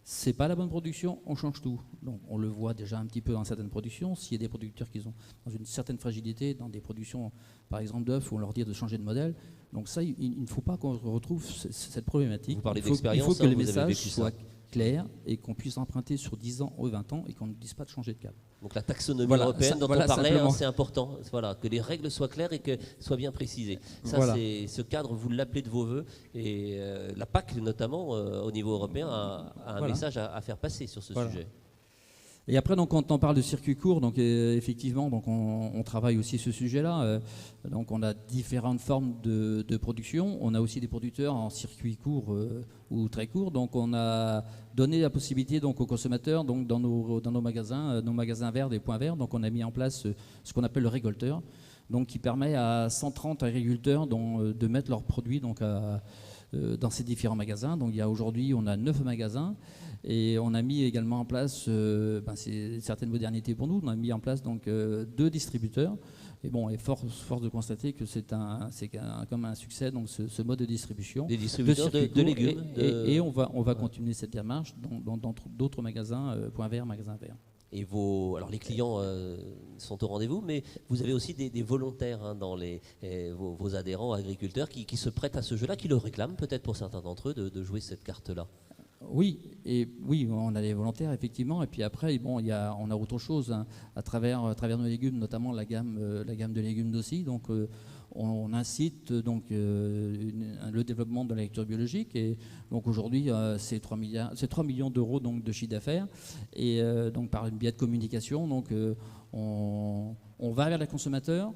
[SPEAKER 4] c'est pas la bonne production, on change tout. Donc on le voit déjà un petit peu dans certaines productions. S'il y a des producteurs qui sont dans une certaine fragilité, dans des productions par exemple d'œufs, où on leur dit de changer de modèle. Donc ça, il ne faut pas qu'on retrouve cette problématique.
[SPEAKER 1] Vous parlez d'expérience,
[SPEAKER 4] il faut que les messages soient clairs et qu'on puisse emprunter sur 10 ans ou 20 ans et qu'on ne dise pas de changer de cap.
[SPEAKER 1] Donc la taxonomie européenne dont on parlait, c'est important. Voilà, que les règles soient claires et que soient bien précisées. Ça, c'est ce cadre, vous l'appelez de vos voeux. Et la PAC, notamment, au niveau européen, a un message à faire passer sur ce sujet.
[SPEAKER 4] Et après, donc, quand on parle de circuit court, donc effectivement, donc on travaille aussi ce sujet-là. Donc, on a différentes formes de production. On a aussi des producteurs en circuit court ou très court. Donc, on a donné la possibilité donc aux consommateurs, donc dans nos magasins verts, des points verts. Donc, on a mis en place ce qu'on appelle le récolteur. donc qui permet à 130 agriculteurs de mettre leurs produits donc, dans ces différents magasins. Donc aujourd'hui, on a 9 magasins et on a mis également en place, c'est certaines modernités pour nous, on a mis en place donc 2 distributeurs. Et bon, force de constater que c'est comme un succès, donc ce mode de distribution.
[SPEAKER 1] Des distributeurs de légumes.
[SPEAKER 4] Et on va continuer cette démarche dans d'autres magasins, Point Vert, Magasin Vert.
[SPEAKER 1] Et alors les clients sont au rendez-vous, mais vous avez aussi des volontaires hein, dans vos adhérents agriculteurs qui se prêtent à ce jeu-là, qui le réclament peut-être pour certains d'entre eux de jouer cette carte-là.
[SPEAKER 4] Oui, on a les volontaires effectivement, et puis après, bon, on a autre chose hein, à travers nos légumes, notamment la gamme de légumes d'Aussi. Donc, on incite donc le développement de l'agriculture biologique, et donc aujourd'hui, c'est 3 millions d'euros donc de chiffre d'affaires, et donc par une biais de communication, donc on va vers les consommateurs.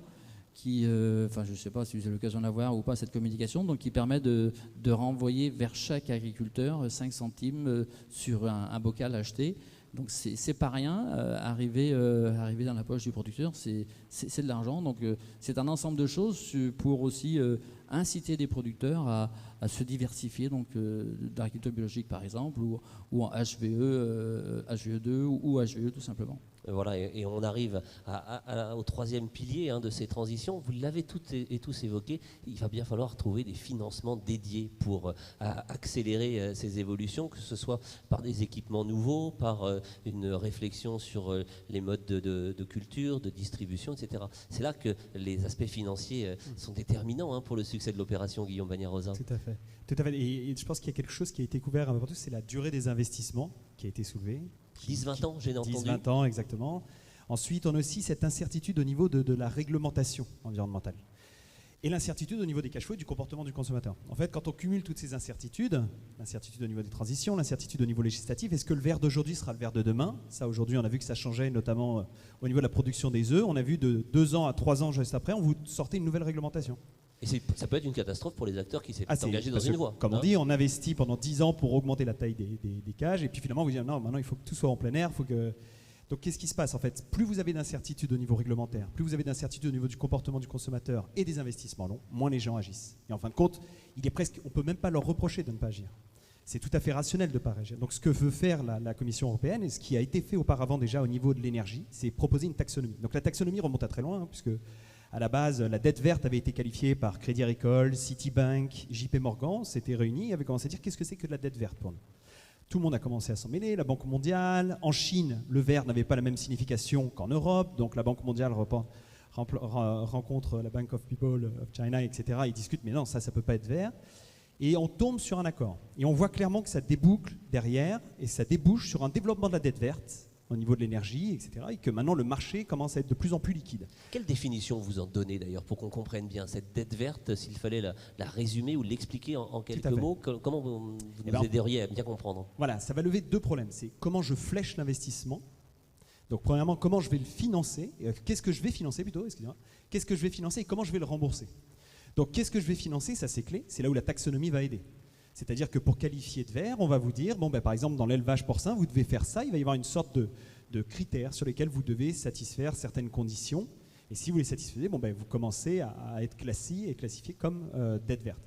[SPEAKER 4] Je ne sais pas si vous avez l'occasion d'avoir ou pas cette communication, donc qui permet de renvoyer vers chaque agriculteur 5 centimes sur un bocal acheté. Donc c'est pas rien, arriver dans la poche du producteur, c'est de l'argent. Donc c'est un ensemble de choses pour aussi inciter des producteurs à se diversifier, donc d'agriculture biologique par exemple, ou en HVE, HVE2 ou HVE tout simplement.
[SPEAKER 1] Voilà, et on arrive au 3e pilier hein, de ces transitions. Vous l'avez toutes et tous évoqué. Il va bien falloir trouver des financements dédiés pour accélérer ces évolutions, que ce soit par des équipements nouveaux, par une réflexion sur les modes de culture, de distribution, etc. C'est là que les aspects financiers sont déterminants hein, pour le succès de l'opération Guillaume Bagnères-Rosin.
[SPEAKER 2] Tout à fait. Et je pense qu'il y a quelque chose qui a été couvert un peu partout, c'est la durée des investissements qui a été soulevée.
[SPEAKER 1] 10-20 ans, j'ai entendu.
[SPEAKER 2] 10-20 ans, exactement. Ensuite, on a aussi cette incertitude au niveau de la réglementation environnementale. Et l'incertitude au niveau des cash flows et du comportement du consommateur. En fait, quand on cumule toutes ces incertitudes, l'incertitude au niveau des transitions, l'incertitude au niveau législatif, est-ce que le verre d'aujourd'hui sera le verre de demain? Ça, aujourd'hui, on a vu que ça changeait, notamment au niveau de la production des œufs. On a vu de 2 ans à 3 ans juste après, on vous sortait une nouvelle réglementation.
[SPEAKER 1] Et ça peut être une catastrophe pour les acteurs qui s'est engagés dans une voie.
[SPEAKER 2] Comme on dit, on investit pendant 10 ans pour augmenter la taille des cages, et puis finalement, vous dites non, maintenant il faut que tout soit en plein air. Donc qu'est-ce qui se passe en fait? Plus vous avez d'incertitudes au niveau réglementaire, plus vous avez d'incertitudes au niveau du comportement du consommateur et des investissements longs, moins les gens agissent. Et en fin de compte, on ne peut même pas leur reprocher de ne pas agir. C'est tout à fait rationnel de ne pas agir. Donc ce que veut faire la Commission européenne, et ce qui a été fait auparavant déjà au niveau de l'énergie, c'est proposer une taxonomie. Donc la taxonomie remonte à très loin, hein, puisque à la base, la dette verte avait été qualifiée par Crédit Agricole, Citibank, JP Morgan. On s'était réunis et avait commencé à dire qu'est-ce que c'est que de la dette verte pour nous. Tout le monde a commencé à s'en mêler, la Banque mondiale. En Chine, le vert n'avait pas la même signification qu'en Europe. Donc la Banque mondiale rencontre la Bank of People of China, etc. Ils discutent, mais non, ça ne peut pas être vert. Et on tombe sur un accord. Et on voit clairement que ça déboucle derrière et ça débouche sur un développement de la dette verte au niveau de l'énergie, etc. Et que maintenant, le marché commence à être de plus en plus liquide.
[SPEAKER 1] Quelle définition vous en donnez d'ailleurs pour qu'on comprenne bien cette dette verte, s'il fallait la résumer ou l'expliquer en quelques mots? Comment vous nous aideriez à bien comprendre?
[SPEAKER 2] Voilà, ça va lever 2 problèmes. C'est comment je flèche l'investissement. Donc premièrement, comment je vais le financer? Qu'est-ce que je vais financer plutôt? Excusez-moi. Qu'est-ce que je vais financer et comment je vais le rembourser? Donc qu'est-ce que je vais financer? Ça c'est clé. C'est là où la taxonomie va aider. C'est-à-dire que pour qualifier de vert, on va vous dire, par exemple, dans l'élevage porcin, vous devez faire ça, il va y avoir une sorte de critères sur lesquels vous devez satisfaire certaines conditions. Et si vous les satisfaisez, vous commencez à être classifié comme dette verte.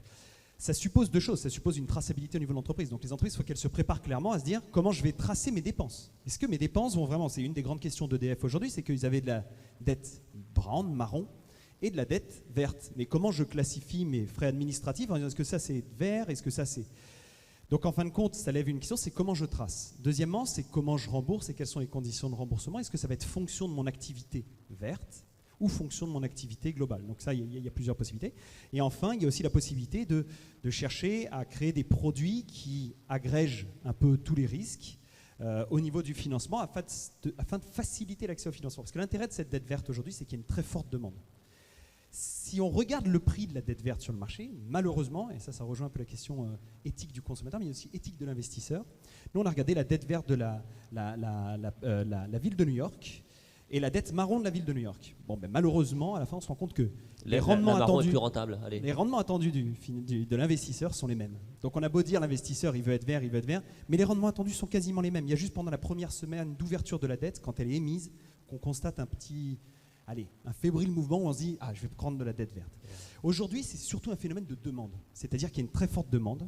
[SPEAKER 2] Ça suppose 2 choses. Ça suppose une traçabilité au niveau de l'entreprise. Donc les entreprises, il faut qu'elles se préparent clairement à se dire comment je vais tracer mes dépenses. Est-ce que mes dépenses vont vraiment... C'est une des grandes questions d'EDF aujourd'hui, c'est qu'ils avaient de la dette brown, marron, et de la dette verte. Mais comment je classifie mes frais administratifs en disant est-ce que ça c'est vert, est-ce que ça c'est... Donc en fin de compte, ça lève une question, c'est comment je trace. Deuxièmement, c'est comment je rembourse et quelles sont les conditions de remboursement. Est-ce que ça va être fonction de mon activité verte ou fonction de mon activité globale? Donc ça, il y a plusieurs possibilités. Et enfin, il y a aussi la possibilité de chercher à créer des produits qui agrègent un peu tous les risques au niveau du financement afin de faciliter l'accès au financement. Parce que l'intérêt de cette dette verte aujourd'hui, c'est qu'il y a une très forte demande. Si on regarde le prix de la dette verte sur le marché, malheureusement, et ça rejoint un peu la question éthique du consommateur, mais aussi éthique de l'investisseur, nous on a regardé la dette verte de la ville de New York et la dette marron de la ville de New York. Malheureusement, à la fin, on se rend compte que les rendements attendus de l'investisseur sont les mêmes. Donc on a beau dire l'investisseur, il veut être vert, mais les rendements attendus sont quasiment les mêmes. Il y a juste pendant la première semaine d'ouverture de la dette, quand elle est émise, qu'on constate un petit un fébrile mouvement où on se dit je vais prendre de la dette verte. Aujourd'hui, c'est surtout un phénomène de demande, c'est-à-dire qu'il y a une très forte demande.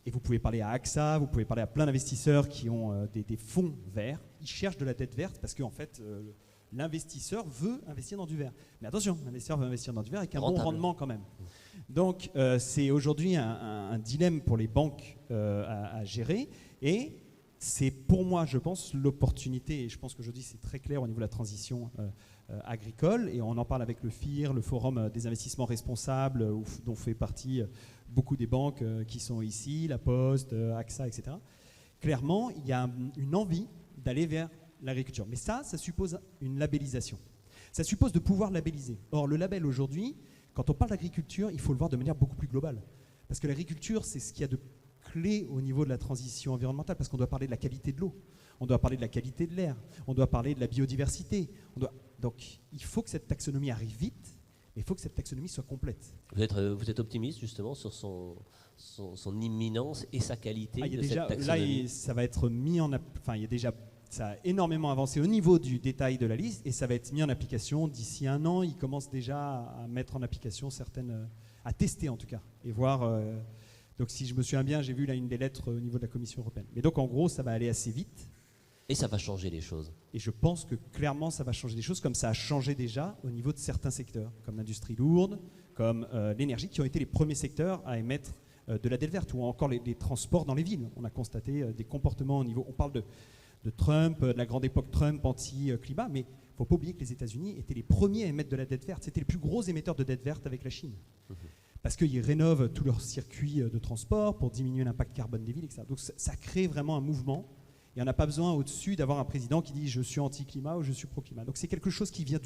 [SPEAKER 2] Et vous pouvez parler à AXA, vous pouvez parler à plein d'investisseurs qui ont des fonds verts. Ils cherchent de la dette verte parce qu'en fait, l'investisseur veut investir dans du vert. Mais attention, l'investisseur veut investir dans du vert avec un bon rendement quand même. Donc, c'est aujourd'hui un dilemme pour les banques à gérer. Et c'est pour moi, je pense, l'opportunité, et je pense qu'aujourd'hui c'est très clair au niveau de la transition agricole, et on en parle avec le FIR, le Forum des investissements responsables, dont fait partie beaucoup des banques qui sont ici, La Poste, AXA, etc. Clairement, il y a une envie d'aller vers l'agriculture. Mais ça suppose une labellisation. Ça suppose de pouvoir labelliser. Or, le label aujourd'hui, quand on parle d'agriculture, il faut le voir de manière beaucoup plus globale. Parce que l'agriculture, c'est ce qu'il y a de clé au niveau de la transition environnementale, parce qu'on doit parler de la qualité de l'eau, on doit parler de la qualité de l'air, on doit parler de la biodiversité. Donc, il faut que cette taxonomie arrive vite, mais il faut que cette taxonomie soit complète.
[SPEAKER 1] Vous êtes optimiste justement sur son imminence et sa qualité de
[SPEAKER 2] déjà,
[SPEAKER 1] cette taxonomie.
[SPEAKER 2] Là, ça va être mis en... Enfin, il y a déjà... Ça a énormément avancé au niveau du détail de la liste et ça va être mis en application d'ici 1 an. Ils commencent déjà à mettre en application certaines... à tester en tout cas, et voir... Donc si je me souviens bien, j'ai vu là une des lettres au niveau de la Commission européenne. Mais donc en gros, ça va aller assez vite.
[SPEAKER 1] Et ça va changer les choses.
[SPEAKER 2] Et je pense que clairement, ça va changer les choses, comme ça a changé déjà au niveau de certains secteurs, comme l'industrie lourde, comme l'énergie, qui ont été les premiers secteurs à émettre de la dette verte, ou encore les transports dans les villes. On a constaté des comportements au niveau... On parle de Trump, de la grande époque Trump anti-climat, mais il ne faut pas oublier que les États-Unis étaient les premiers à émettre de la dette verte. C'était le plus gros émetteur de dette verte avec la Chine. Parce qu'ils rénovent tous leurs circuits de transport pour diminuer l'impact carbone des villes, etc. Donc ça crée vraiment un mouvement. Et on n'a pas besoin au-dessus d'avoir un président qui dit « je suis anti-climat » ou « je suis pro-climat ». Donc c'est quelque chose qui vient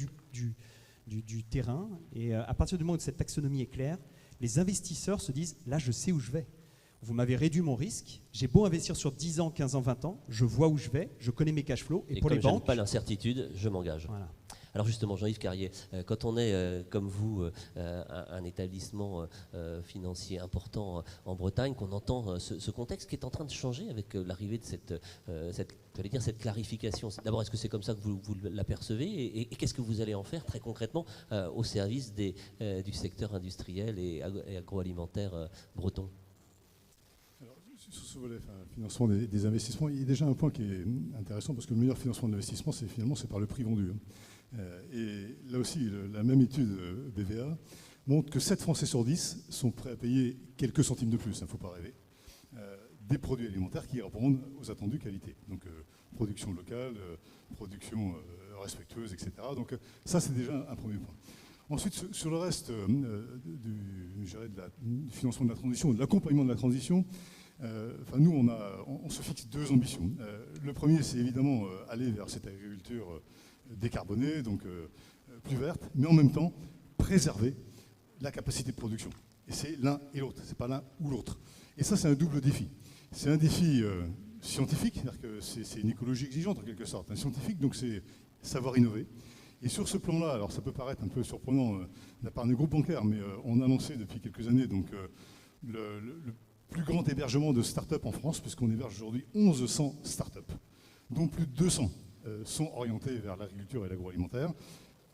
[SPEAKER 2] du terrain. Et à partir du moment où cette taxonomie est claire, les investisseurs se disent « là, je sais où je vais. Vous m'avez réduit mon risque. J'ai beau investir sur 10 ans, 15 ans, 20 ans. Je vois où je vais. Je connais mes cash flows. Et pour les banques...
[SPEAKER 1] pas l'incertitude, je m'engage.
[SPEAKER 2] Voilà.
[SPEAKER 1] Alors justement, Jean-Yves Carrier, quand on est, comme vous, un établissement financier important en Bretagne, qu'on entend ce contexte qui est en train de changer avec l'arrivée de cette clarification. D'abord, est-ce que c'est comme ça que vous l'apercevez et qu'est-ce que vous allez en faire très concrètement au service du secteur industriel et agroalimentaire breton ?
[SPEAKER 6] Sur ce volet, financement des investissements, il y a déjà un point qui est intéressant parce que le meilleur financement d'investissement, c'est par le prix vendu. Et là aussi, la même étude BVA montre que 7 Français sur 10 sont prêts à payer quelques centimes de plus, il ne faut pas rêver, des produits alimentaires qui répondent aux attendus qualité. Donc production locale, production respectueuse, etc. Donc ça, c'est déjà un premier point. Ensuite, sur le reste du financement de la transition, de l'accompagnement de la transition, nous, on se fixe 2 ambitions. Le premier, c'est évidemment aller vers cette agriculture décarbonée, donc plus verte, mais en même temps préserver la capacité de production. Et c'est l'un et l'autre, c'est pas l'un ou l'autre. Et ça, c'est un double défi. C'est un défi scientifique, c'est-à-dire que c'est une écologie exigeante en quelque sorte. Un scientifique, donc c'est savoir innover. Et sur ce plan-là, alors ça peut paraître un peu surprenant de la part des groupes bancaires, mais on a lancé depuis quelques années donc, le plus grand hébergement de start-up en France, puisqu'on héberge aujourd'hui 1100 start-up, dont plus de 200 sont orientés vers l'agriculture et l'agroalimentaire,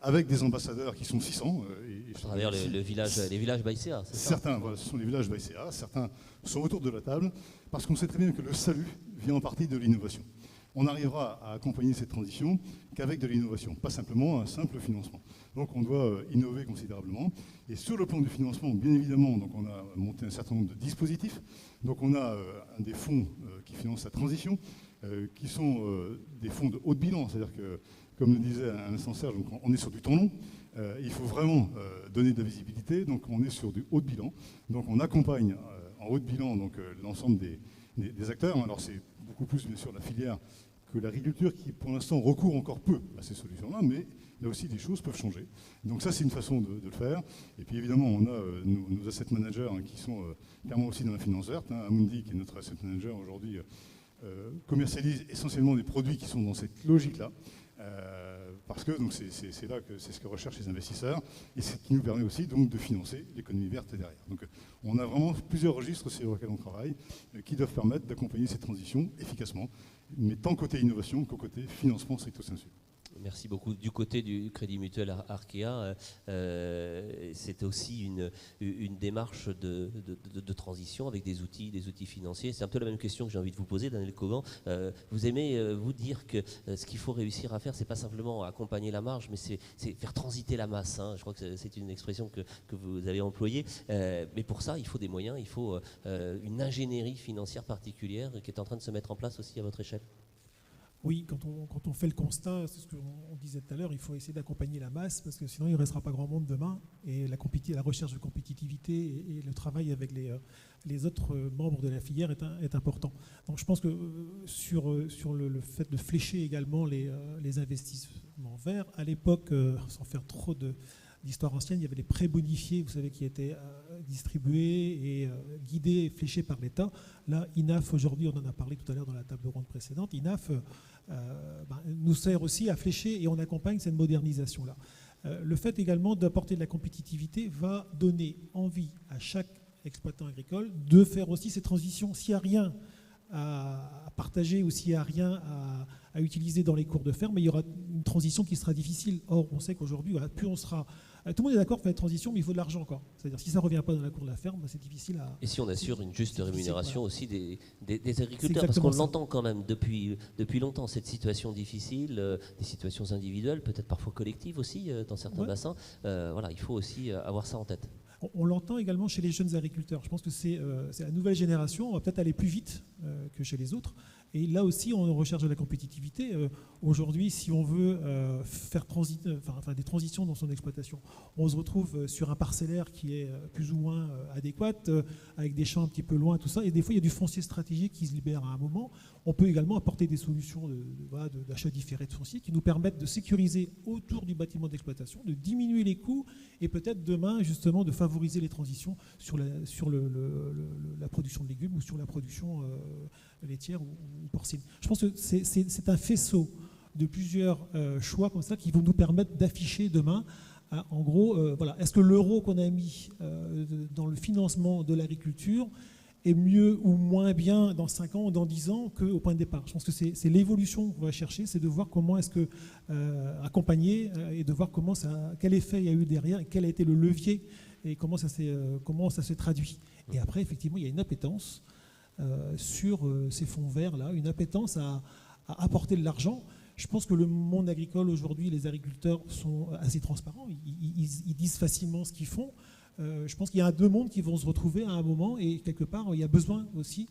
[SPEAKER 6] avec des ambassadeurs qui sont 600.
[SPEAKER 1] À travers les villages Baïséa, c'est ça ?
[SPEAKER 6] Certains, voilà, ce sont les villages Baïséa, certains sont autour de la table, parce qu'on sait très bien que le salut vient en partie de l'innovation. On n'arrivera à accompagner cette transition qu'avec de l'innovation, pas simplement un simple financement. Donc on doit innover considérablement. Et sur le plan du financement, bien évidemment, donc on a monté un certain nombre de dispositifs. Donc on a des fonds qui financent la transition, qui sont des fonds de haut de bilan. C'est-à-dire que, comme le disait à l'instant Serge, donc on est sur du temps long. Il faut vraiment donner de la visibilité. Donc on est sur du haut de bilan. Donc on accompagne en haut de bilan l'ensemble des acteurs. Alors c'est beaucoup plus, bien sûr, la filière que l'agriculture qui, pour l'instant, recourt encore peu à ces solutions-là, mais là aussi, les choses peuvent changer. Donc ça, c'est une façon de le faire. Et puis, évidemment, on a nos asset managers qui sont clairement aussi dans la finance verte. Amundi, qui est notre asset manager aujourd'hui, commercialise essentiellement des produits qui sont dans cette logique-là. Parce que c'est là que c'est ce que recherchent les investisseurs et c'est ce qui nous permet aussi donc de financer l'économie verte derrière. Donc on a vraiment plusieurs registres sur lesquels on travaille qui doivent permettre d'accompagner cette transition efficacement, mais tant côté innovation qu'au côté financement stricto sensu.
[SPEAKER 1] Merci beaucoup. Du côté du Crédit Mutuel Arkea, c'est aussi une démarche de transition avec des outils financiers. C'est un peu la même question que j'ai envie de vous poser, Daniel Kogan. Vous aimez vous dire que ce qu'il faut réussir à faire, c'est pas simplement accompagner la marge, mais c'est faire transiter la masse. Hein. Je crois que c'est une expression que vous avez employée. Mais pour ça, il faut des moyens, il faut une ingénierie financière particulière qui est en train de se mettre en place aussi à votre échelle.
[SPEAKER 7] Oui, quand on fait le constat, c'est ce qu'on disait tout à l'heure, il faut essayer d'accompagner la masse parce que sinon il ne restera pas grand monde demain. Et la recherche de compétitivité et le travail avec les autres membres de la filière est important. Donc je pense que sur le fait de flécher également les investissements verts, à l'époque, sans faire trop d'histoire ancienne, il y avait les prêts bonifiés, vous savez, qui étaient distribués et guidés et fléchés par l'État. Là, INAF, aujourd'hui, on en a parlé tout à l'heure dans la table ronde précédente, INAF nous sert aussi à flécher et on accompagne cette modernisation-là. Le fait également d'apporter de la compétitivité va donner envie à chaque exploitant agricole de faire aussi ces transitions. S'il n'y a rien à partager ou s'il n'y a rien à utiliser dans les cours de ferme, mais il y aura une transition qui sera difficile. Or, on sait qu'aujourd'hui, voilà, plus on sera... Tout le monde est d'accord pour faire la transition, mais il faut de l'argent encore. C'est-à-dire, si ça ne revient pas dans la cour de la ferme, c'est difficile à...
[SPEAKER 1] Et si on assure une juste rémunération aussi des agriculteurs, parce qu'on l'entend quand même depuis longtemps, cette situation difficile, des situations individuelles, peut-être parfois collectives aussi, dans certains bassins. Voilà, il faut aussi avoir ça en tête.
[SPEAKER 7] On l'entend également chez les jeunes agriculteurs. Je pense que c'est la nouvelle génération. On va peut-être aller plus vite que chez les autres. Et là aussi, on recherche de la compétitivité. Aujourd'hui, si on veut faire des transitions dans son exploitation, on se retrouve sur un parcellaire qui est plus ou moins adéquat, avec des champs un petit peu loin, tout ça. Et des fois, il y a du foncier stratégique qui se libère à un moment. On peut également apporter des solutions d'achat différé de foncier qui nous permettent de sécuriser autour du bâtiment d'exploitation, de diminuer les coûts et peut-être demain, justement, de favoriser les transitions sur la production de légumes ou sur la production laitière ou porcine. Je pense que c'est un faisceau de plusieurs choix comme ça qui vont nous permettre d'afficher demain, en gros, voilà, est-ce que l'euro qu'on a mis dans le financement de l'agriculture est mieux ou moins bien dans 5 ans ou dans 10 ans qu'au point de départ. Je pense que c'est l'évolution qu'on va chercher, c'est de voir comment est-ce que accompagner et de voir quel effet il y a eu derrière et quel a été le levier et comment ça s'est traduit. Et après, effectivement, il y a une appétence sur ces fonds verts-là, une appétence à apporter de l'argent. Je pense que le monde agricole aujourd'hui, les agriculteurs sont assez transparents, ils disent facilement ce qu'ils font. Je pense qu'il y a deux mondes qui vont se retrouver à un moment et quelque part, il y a besoin aussi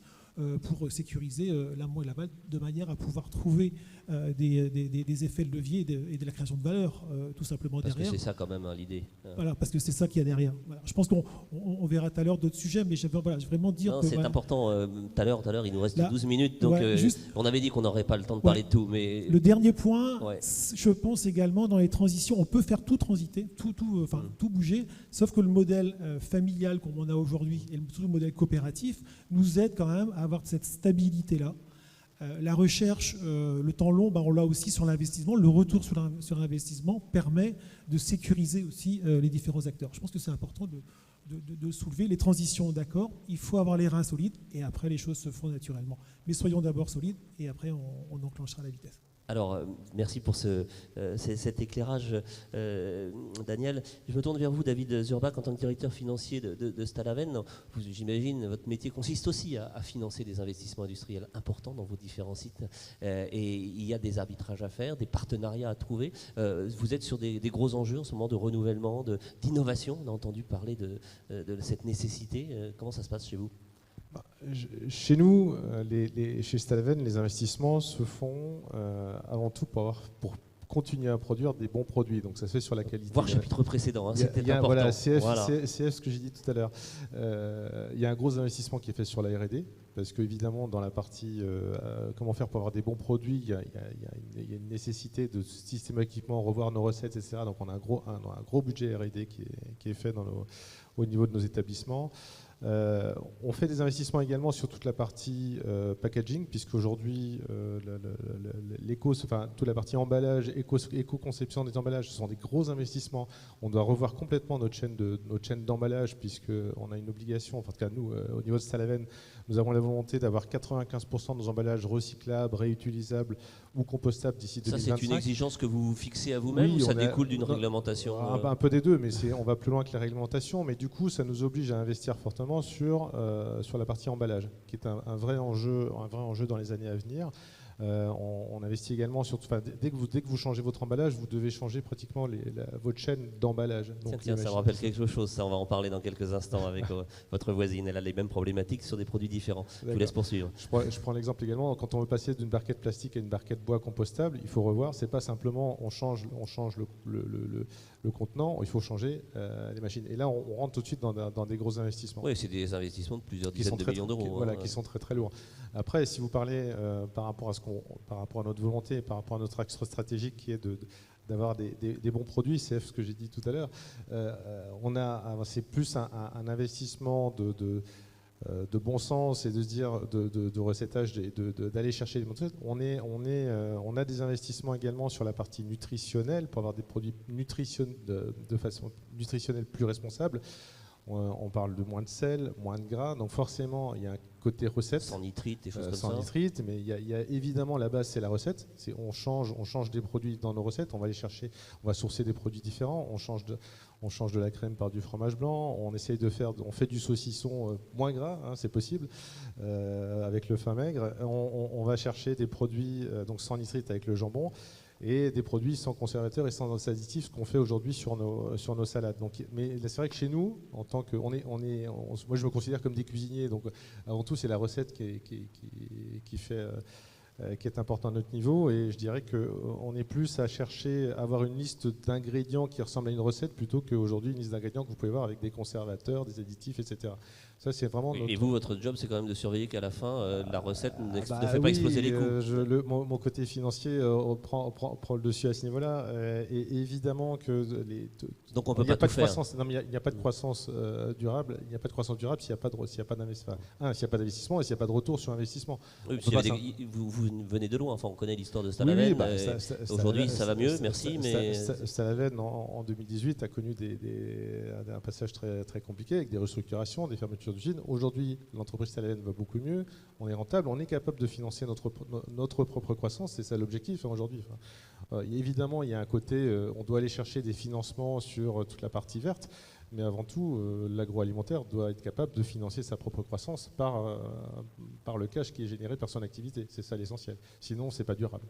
[SPEAKER 7] pour sécuriser l'amont et l'aval de manière à pouvoir trouver des effets de levier et de la création de valeur tout simplement derrière.
[SPEAKER 1] Parce que c'est ça quand même l'idée.
[SPEAKER 7] Voilà, parce que c'est ça qu'il y a derrière. Voilà. Je pense qu'on verra tout à l'heure d'autres sujets, mais je vais vraiment dire que...
[SPEAKER 1] C'est important. Tout à l'heure, il nous reste 12 minutes, donc on avait dit qu'on n'aurait pas le temps de parler de tout. Mais...
[SPEAKER 7] Le dernier point, je pense également dans les transitions, on peut faire tout transiter, tout bouger, sauf que le modèle familial comme on a aujourd'hui et le modèle coopératif nous aide quand même à avoir cette stabilité-là. La recherche, le temps long, on l'a aussi sur l'investissement. Le retour sur l'investissement permet de sécuriser aussi les différents acteurs. Je pense que c'est important de soulever les transitions, d'accord. Il faut avoir les reins solides et après les choses se font naturellement. Mais soyons d'abord solides et après on enclenchera la vitesse.
[SPEAKER 1] Alors, merci pour cet éclairage, Daniel. Je me tourne vers vous, David Zurbach, en tant que directeur financier de Stalaven. J'imagine votre métier consiste aussi à financer des investissements industriels importants dans vos différents sites. Et il y a des arbitrages à faire, des partenariats à trouver. Vous êtes sur des gros enjeux en ce moment de renouvellement, d'innovation. On a entendu parler de cette nécessité. Comment ça se passe chez vous ?
[SPEAKER 5] Chez nous, chez Stalaven, les investissements se font avant tout pour continuer à produire des bons produits. Donc ça se fait sur la qualité.
[SPEAKER 1] Voir chapitre précédent, c'était important.
[SPEAKER 5] Voilà, CF, ce que j'ai dit tout à l'heure. Il y a un gros investissement qui est fait sur la R&D, parce qu'évidemment, dans la partie comment faire pour avoir des bons produits, il y a une nécessité de systématiquement revoir nos recettes, etc. Donc on a un gros budget R&D qui est fait au niveau de nos établissements. On fait des investissements également sur toute la partie packaging, puisque aujourd'hui toute la partie emballage, éco-conception des emballages, ce sont des gros investissements. On doit revoir complètement notre chaîne d'emballage, puisqu'on a une obligation, en tout cas nous, au niveau de Stalaven, nous avons la volonté d'avoir 95% de nos emballages recyclables, réutilisables ou compostables d'ici 2025.
[SPEAKER 1] Ça, c'est une exigence que vous vous fixez à vous-même, ou ça découle d'une réglementation
[SPEAKER 5] un peu des deux, mais on va plus loin que la réglementation, mais du coup, ça nous oblige à investir fortement sur la partie emballage, qui est un vrai enjeu dans les années à venir. On investit également sur... Dès que vous changez votre emballage, vous devez changer pratiquement votre chaîne d'emballage.
[SPEAKER 1] Tiens, ça me rappelle quelque chose, ça, on va en parler dans quelques instants avec votre voisine. Elle a les mêmes problématiques sur des produits différents. Je vous laisse poursuivre.
[SPEAKER 5] Je prends l'exemple également, quand on veut passer d'une barquette plastique à une barquette bois compostable, il faut revoir, c'est pas simplement on change le contenant, il faut changer les machines. Et là, on rentre tout de suite dans des gros investissements.
[SPEAKER 1] Oui, c'est des investissements de plusieurs dizaines de millions d'euros.
[SPEAKER 5] Voilà, qui sont très très lourds. Après, si vous parlez par rapport à notre volonté, par rapport à notre axe stratégique qui est d'avoir des bons produits, c'est ce que j'ai dit tout à l'heure, c'est plus un investissement de bon sens et de se dire de recettage, d'aller chercher les bons trucs. On a des investissements également sur la partie nutritionnelle pour avoir des produits de façon nutritionnelle plus responsable. On parle de moins de sel, moins de gras, donc forcément il y a un côté recette.
[SPEAKER 1] Sans nitrite, des choses comme ça.
[SPEAKER 5] Sans nitrite, mais il y a évidemment la base, c'est la recette. On change des produits dans nos recettes, on va aller chercher, on va sourcer des produits différents, on change de la crème par du fromage blanc, on fait du saucisson moins gras, hein, c'est possible, avec le fin maigre. On va chercher des produits donc sans nitrite avec le jambon, et des produits sans conservateurs et sans additifs, ce qu'on fait aujourd'hui sur nos salades. Donc, mais c'est vrai que chez nous, en tant que, moi je me considère comme des cuisiniers, donc avant tout c'est la recette qui est importante à notre niveau, et je dirais qu'on est plus à chercher à avoir une liste d'ingrédients qui ressemble à une recette plutôt qu'aujourd'hui une liste d'ingrédients que vous pouvez voir avec des conservateurs, des additifs, etc. Ça, c'est vraiment
[SPEAKER 1] Et vous, votre job, c'est quand même de surveiller qu'à la fin, la recette ne fait pas exploser les coûts.
[SPEAKER 5] Mon côté financier prend le dessus à ce niveau-là. Et évidemment que
[SPEAKER 1] donc on peut pas tout faire.
[SPEAKER 5] Non, mais il n'y a pas de croissance durable. Il n'y a pas de croissance durable s'il n'y a pas d'investissement. S'il n'y a pas d'investissement et s'il n'y a pas de retour sur investissement.
[SPEAKER 1] Oui, vous venez de loin. Enfin, on connaît l'histoire de Stalaven. Aujourd'hui, ça va mieux. Merci. Mais
[SPEAKER 5] Stalaven en 2018 a connu un passage très très compliqué avec des restructurations, des fermetures d'usines. Aujourd'hui, l'entreprise Stalaven va beaucoup mieux, on est rentable, on est capable de financer notre propre croissance, c'est ça l'objectif aujourd'hui. Évidemment, il y a un côté, on doit aller chercher des financements sur toute la partie verte, mais avant tout, l'agroalimentaire doit être capable de financer sa propre croissance par le cash qui est généré par son activité. C'est ça l'essentiel. Sinon, c'est pas durable.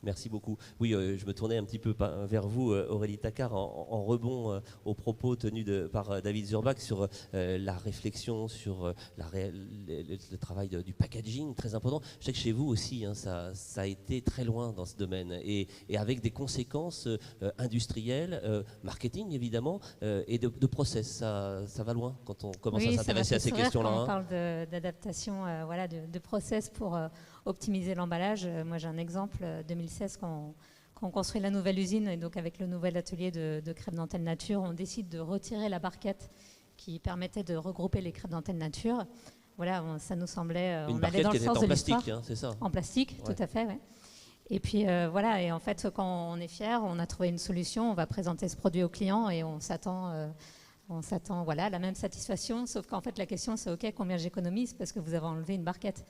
[SPEAKER 1] Merci beaucoup. Oui, je me tournais un petit peu vers vous, Aurélie Tacquart, en rebond aux propos tenus par David Zurbach sur la réflexion, sur le travail du packaging, très important. Je sais que chez vous aussi, hein, ça a été très loin dans ce domaine, et avec des conséquences industrielles, marketing évidemment, et de process. Ça va loin quand on commence à s'intéresser à ces questions-là.
[SPEAKER 3] On parle d'adaptation de process pour optimiser l'emballage. Moi, j'ai un exemple, 2016, quand on construit la nouvelle usine, et donc avec le nouvel atelier de crêpes dentelle nature, on décide de retirer la barquette qui permettait de regrouper les crêpes dentelle nature. Voilà, ça nous semblait...
[SPEAKER 1] Une
[SPEAKER 3] on
[SPEAKER 1] barquette
[SPEAKER 3] allait dans
[SPEAKER 1] qui
[SPEAKER 3] le
[SPEAKER 1] était
[SPEAKER 3] sens
[SPEAKER 1] en
[SPEAKER 3] de
[SPEAKER 1] plastique, hein, c'est ça?
[SPEAKER 3] En plastique, ouais. Tout à fait, ouais. Et puis voilà, et en fait, quand on est fiers, on a trouvé une solution, on va présenter ce produit au client et on s'attend voilà, à la même satisfaction, sauf qu'en fait, la question, c'est OK, combien j'économise parce que vous avez enlevé une barquette.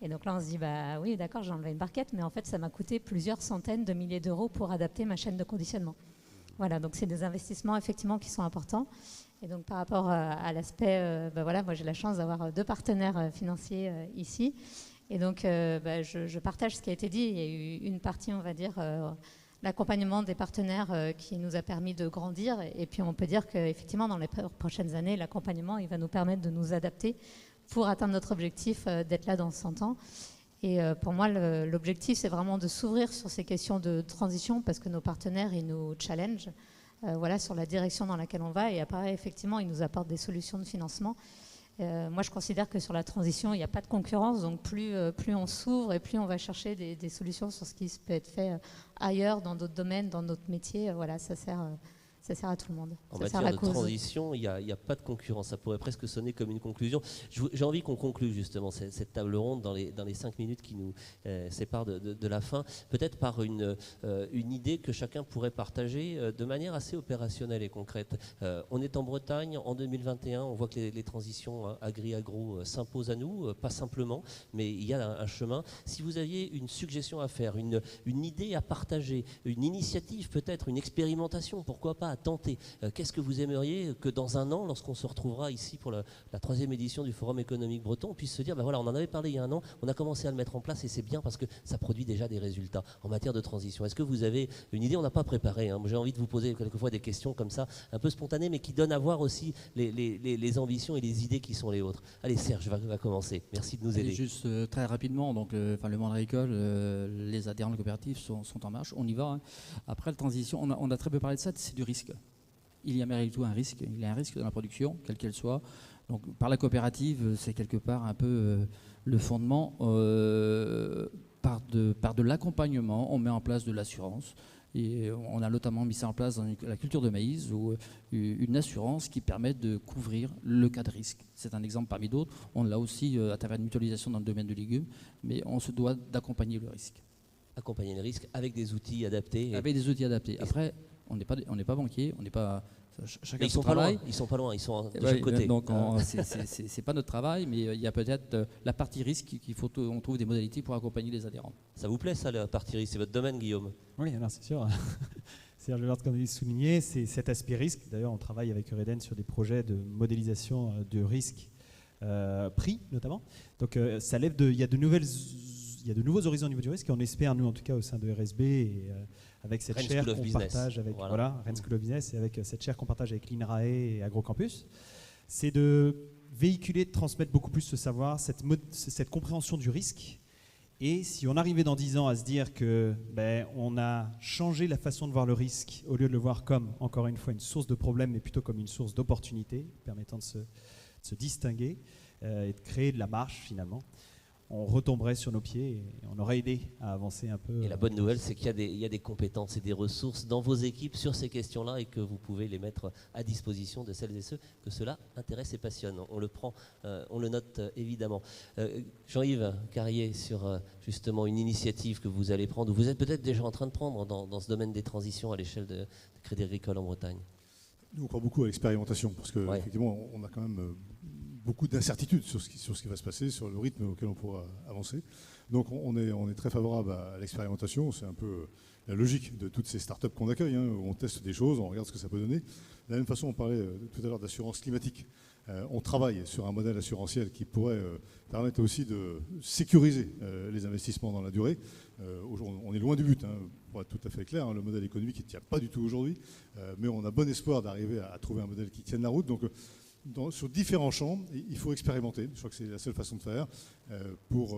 [SPEAKER 3] Et donc là, on se dit, bah oui, d'accord, j'ai enlevé une barquette, mais en fait, ça m'a coûté plusieurs centaines de milliers d'euros pour adapter ma chaîne de conditionnement. Voilà, donc c'est des investissements effectivement qui sont importants. Et donc par rapport à l'aspect, voilà, moi j'ai la chance d'avoir 2 partenaires financiers ici. Et donc je partage ce qui a été dit. Il y a eu une partie, on va dire, l'accompagnement des partenaires qui nous a permis de grandir. Et puis on peut dire qu'effectivement, dans les prochaines années, l'accompagnement, il va nous permettre de nous adapter pour atteindre notre objectif d'être là dans 100 ans. Et pour moi, l'objectif, c'est vraiment de s'ouvrir sur ces questions de transition parce que nos partenaires, ils nous challengent voilà, sur la direction dans laquelle on va. Et après, effectivement, ils nous apportent des solutions de financement. Moi, je considère que sur la transition, il n'y a pas de concurrence. Donc, plus on s'ouvre et plus on va chercher des solutions sur ce qui peut être fait ailleurs, dans d'autres domaines, dans d'autres métiers. Voilà, ça sert ça sert à tout le monde.
[SPEAKER 1] En
[SPEAKER 3] Ça
[SPEAKER 1] matière
[SPEAKER 3] sert à
[SPEAKER 1] de
[SPEAKER 3] cause.
[SPEAKER 1] transition, il n'y a pas de concurrence. Ça pourrait presque sonner comme une conclusion. J'ai envie qu'on conclue justement cette table ronde dans les 5 minutes qui nous séparent de la fin, peut-être par une idée que chacun pourrait partager de manière assez opérationnelle et concrète. On est en Bretagne en 2021, on voit que les transitions agri-agro s'imposent à nous, pas simplement, mais il y a un chemin. Si vous aviez une suggestion à faire, une idée à partager, une initiative peut-être, une expérimentation, pourquoi pas, à tenter. Qu'est-ce que vous aimeriez que dans un an, lorsqu'on se retrouvera ici pour la 3e édition du Forum économique breton, on puisse se dire, ben voilà, on en avait parlé il y a un an, on a commencé à le mettre en place et c'est bien parce que ça produit déjà des résultats en matière de transition. Est-ce que vous avez une idée? On n'a pas préparé, hein. J'ai envie de vous poser quelquefois des questions comme ça, un peu spontanées, mais qui donnent à voir aussi les ambitions et les idées qui sont les autres. Allez, Serge va commencer. Merci de nous aider.
[SPEAKER 4] Juste très rapidement, donc, le monde agricole, les adhérents de coopératives sont en marche, on y va. Hein. Après la transition, on a très peu parlé de ça, c'est du risque. Il y a malgré tout un risque. Il y a un risque dans la production, quelle qu'elle soit. Donc, par la coopérative, c'est quelque part un peu le fondement. Par de l'accompagnement, on met en place de l'assurance. Et on a notamment mis ça en place dans la culture de maïs, ou une assurance qui permet de couvrir le cas de risque. C'est un exemple parmi d'autres. On l'a aussi à travers une mutualisation dans le domaine du légume, mais on se doit d'accompagner le risque.
[SPEAKER 1] Accompagner le risque avec des outils adaptés.
[SPEAKER 4] Avec des outils adaptés. Après, on n'est pas banquier, on n'est pas... Chacun
[SPEAKER 1] ils sont pas loin, ils sont de chaque côté.
[SPEAKER 4] Donc c'est pas notre travail, mais il y a peut-être la partie risque qu'il faut on trouve des modalités pour accompagner les adhérents.
[SPEAKER 1] Ça vous plaît ça, la partie risque? C'est votre domaine, Guillaume?
[SPEAKER 2] Oui, alors c'est sûr. Serge Levert, comme vous souligné, c'est cet aspect risque. D'ailleurs, on travaille avec Eureden sur des projets de modélisation de risque prix, notamment. Donc, ça lève il y a de nouveaux horizons au niveau du risque, et on espère, nous en tout cas, au sein de RSB, et avec cette chaire qu'on partage avec Rennes School of Business, et avec cette chaire qu'on partage avec l'INRAE et AgroCampus, c'est de véhiculer, de transmettre beaucoup plus ce savoir, cette compréhension du risque. Et si on arrivait dans 10 ans à se dire que on a changé la façon de voir le risque, au lieu de le voir comme, encore une fois, une source de problème, mais plutôt comme une source d'opportunité, permettant de se distinguer et de créer de la marge finalement, on retomberait sur nos pieds et on aurait aidé à avancer un peu.
[SPEAKER 1] Et la bonne nouvelle, c'est qu'il y a des compétences et des ressources dans vos équipes sur ces questions-là et que vous pouvez les mettre à disposition de celles et ceux que cela intéresse et passionne. On le prend, on le note évidemment. Jean-Yves Carrier, sur justement une initiative que vous allez prendre, ou vous êtes peut-être déjà en train de prendre dans ce domaine des transitions à l'échelle de Crédit Agricole en Bretagne.
[SPEAKER 6] Nous, on croit beaucoup à l'expérimentation parce qu'effectivement, on a quand même beaucoup d'incertitudes sur ce qui va se passer, sur le rythme auquel on pourra avancer. Donc on est très favorable à l'expérimentation. C'est un peu la logique de toutes ces startups qu'on accueille, hein, où on teste des choses, on regarde ce que ça peut donner. De la même façon, on parlait tout à l'heure d'assurance climatique. On travaille sur un modèle assurantiel qui pourrait permettre aussi de sécuriser les investissements dans la durée. On est loin du but, hein, pour être tout à fait clair. Hein, le modèle économique ne tient pas du tout aujourd'hui, mais on a bon espoir d'arriver à trouver un modèle qui tienne la route. Donc, sur différents champs, il faut expérimenter. Je crois que c'est la seule façon de faire pour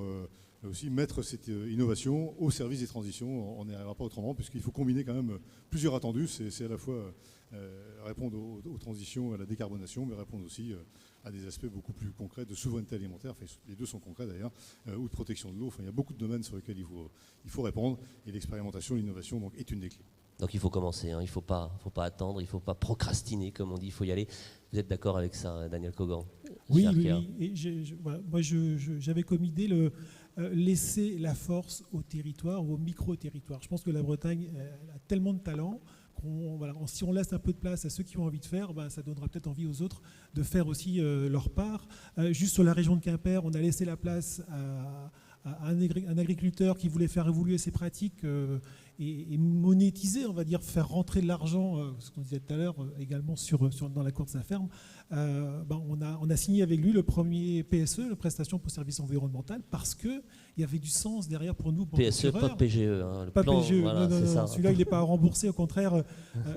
[SPEAKER 6] aussi mettre cette innovation au service des transitions. On n'y arrivera pas autrement, puisqu'il faut combiner quand même plusieurs attendus. C'est à la fois répondre aux transitions, à la décarbonation, mais répondre aussi à des aspects beaucoup plus concrets de souveraineté alimentaire. Enfin, les deux sont concrets d'ailleurs, ou de protection de l'eau. Enfin, il y a beaucoup de domaines sur lesquels il faut répondre, et l'expérimentation, l'innovation donc, est une des clés.
[SPEAKER 1] Donc il faut commencer, hein. Il ne faut pas attendre, il ne faut pas procrastiner, comme on dit, il faut y aller. Vous êtes d'accord avec ça, Daniel Cogan?
[SPEAKER 7] Oui. Et moi, j'avais comme idée laisser la force au territoire ou au micro-territoire. Je pense que la Bretagne a tellement de talent si on laisse un peu de place à ceux qui ont envie de faire, ça donnera peut-être envie aux autres de faire aussi leur part. Juste sur la région de Quimper, on a laissé la place à un agriculteur qui voulait faire évoluer ses pratiques et monétiser, on va dire, faire rentrer de l'argent, ce qu'on disait tout à l'heure, également dans la cour de sa ferme. On a signé avec lui le premier PSE, la prestation pour service environnemental, parce qu'il y avait du sens derrière pour nous.
[SPEAKER 1] PSE, pas PGE. Hein,
[SPEAKER 7] pas
[SPEAKER 1] plan,
[SPEAKER 7] PGE,
[SPEAKER 1] voilà,
[SPEAKER 7] non,
[SPEAKER 1] ça.
[SPEAKER 7] Celui-là, il n'est pas remboursé, au contraire,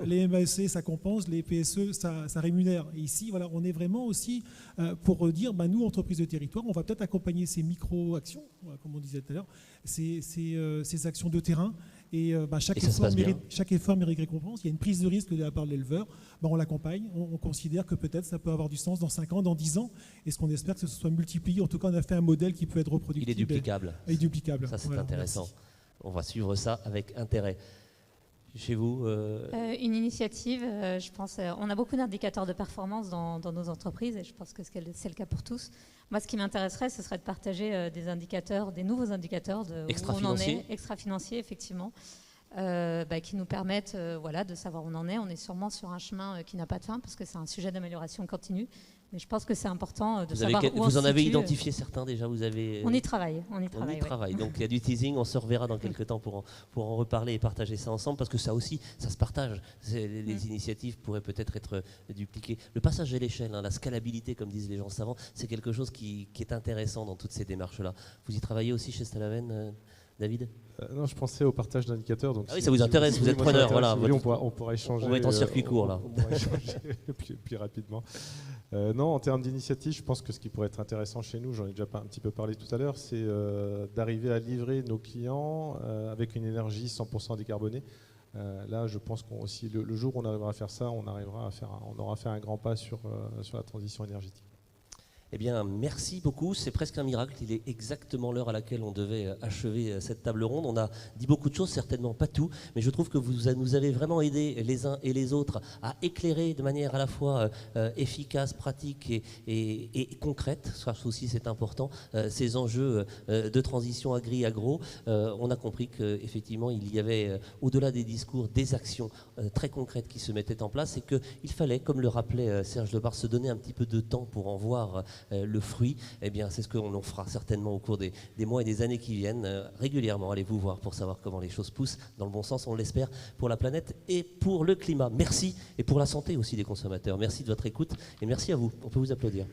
[SPEAKER 7] les MAEC, ça compense, les PSE, ça rémunère. Et ici, voilà, on est vraiment aussi pour dire, nous, entreprises de territoire, on va peut-être accompagner ces micro-actions, comme on disait tout à l'heure, ces actions de terrain. Et chaque effort mérite récompense. Il y a une prise de risque de la part de l'éleveur. On l'accompagne. On considère que peut-être ça peut avoir du sens dans 5 ans, dans 10 ans. Et ce qu'on espère que ce soit multiplié. En tout cas, on a fait un modèle qui peut être reproductible.
[SPEAKER 1] Il est duplicable.
[SPEAKER 7] Et duplicable.
[SPEAKER 1] Ça, c'est
[SPEAKER 7] voilà,
[SPEAKER 1] intéressant.
[SPEAKER 7] merci.
[SPEAKER 1] On va suivre ça avec intérêt. chez vous
[SPEAKER 3] Une initiative, je pense, on a beaucoup d'indicateurs de performance dans nos entreprises et je pense que c'est le cas pour tous. Moi, ce qui m'intéresserait, ce serait de partager des indicateurs, des nouveaux indicateurs de où on en est, extra-financiers, effectivement, qui nous permettent de savoir où on en est. On est sûrement sur un chemin qui n'a pas de fin parce que c'est un sujet d'amélioration continue. Mais je pense que c'est important de savoir où on se situe.
[SPEAKER 1] Vous en avez identifié certains déjà
[SPEAKER 3] On y travaille. On y travaille.
[SPEAKER 1] Donc il y a du teasing, on se reverra dans quelques temps pour en reparler et partager ça ensemble, parce que ça aussi, ça se partage. Les initiatives pourraient peut-être être dupliquées. Le passage à l'échelle, la scalabilité, comme disent les gens savants, c'est quelque chose qui est intéressant dans toutes ces démarches-là. Vous y travaillez aussi chez Stalaven, David?
[SPEAKER 5] Non, je pensais au partage d'indicateurs. Donc
[SPEAKER 1] oui, ça vous intéresse, vous êtes preneur. Voilà,
[SPEAKER 5] on pourra échanger.
[SPEAKER 1] On va être en circuit court, là.
[SPEAKER 5] On pourra échanger plus rapidement. Non, en termes d'initiative, je pense que ce qui pourrait être intéressant chez nous, j'en ai déjà un petit peu parlé tout à l'heure, c'est d'arriver à livrer nos clients avec une énergie 100% décarbonée. Là, je pense qu'aussi le jour où on arrivera à faire ça, on aura fait un grand pas sur la transition énergétique.
[SPEAKER 1] Eh bien, merci beaucoup. C'est presque un miracle. Il est exactement l'heure à laquelle on devait achever cette table ronde. On a dit beaucoup de choses, certainement pas tout, mais je trouve que vous nous avez vraiment aidés les uns et les autres à éclairer de manière à la fois efficace, pratique et concrète. Ça aussi, c'est important. Ces enjeux de transition agri-agro. On a compris qu'effectivement, il y avait, au-delà des discours, des actions très concrètes qui se mettaient en place et qu'il fallait, comme le rappelait Serge Lebar, se donner un petit peu de temps pour en voir le fruit. Eh bien, c'est ce qu'on fera certainement au cours des mois et des années qui viennent. Régulièrement, allez-vous voir pour savoir comment les choses poussent dans le bon sens, on l'espère, pour la planète et pour le climat. Merci, et pour la santé aussi des consommateurs. Merci de votre écoute et merci à vous. On peut vous applaudir.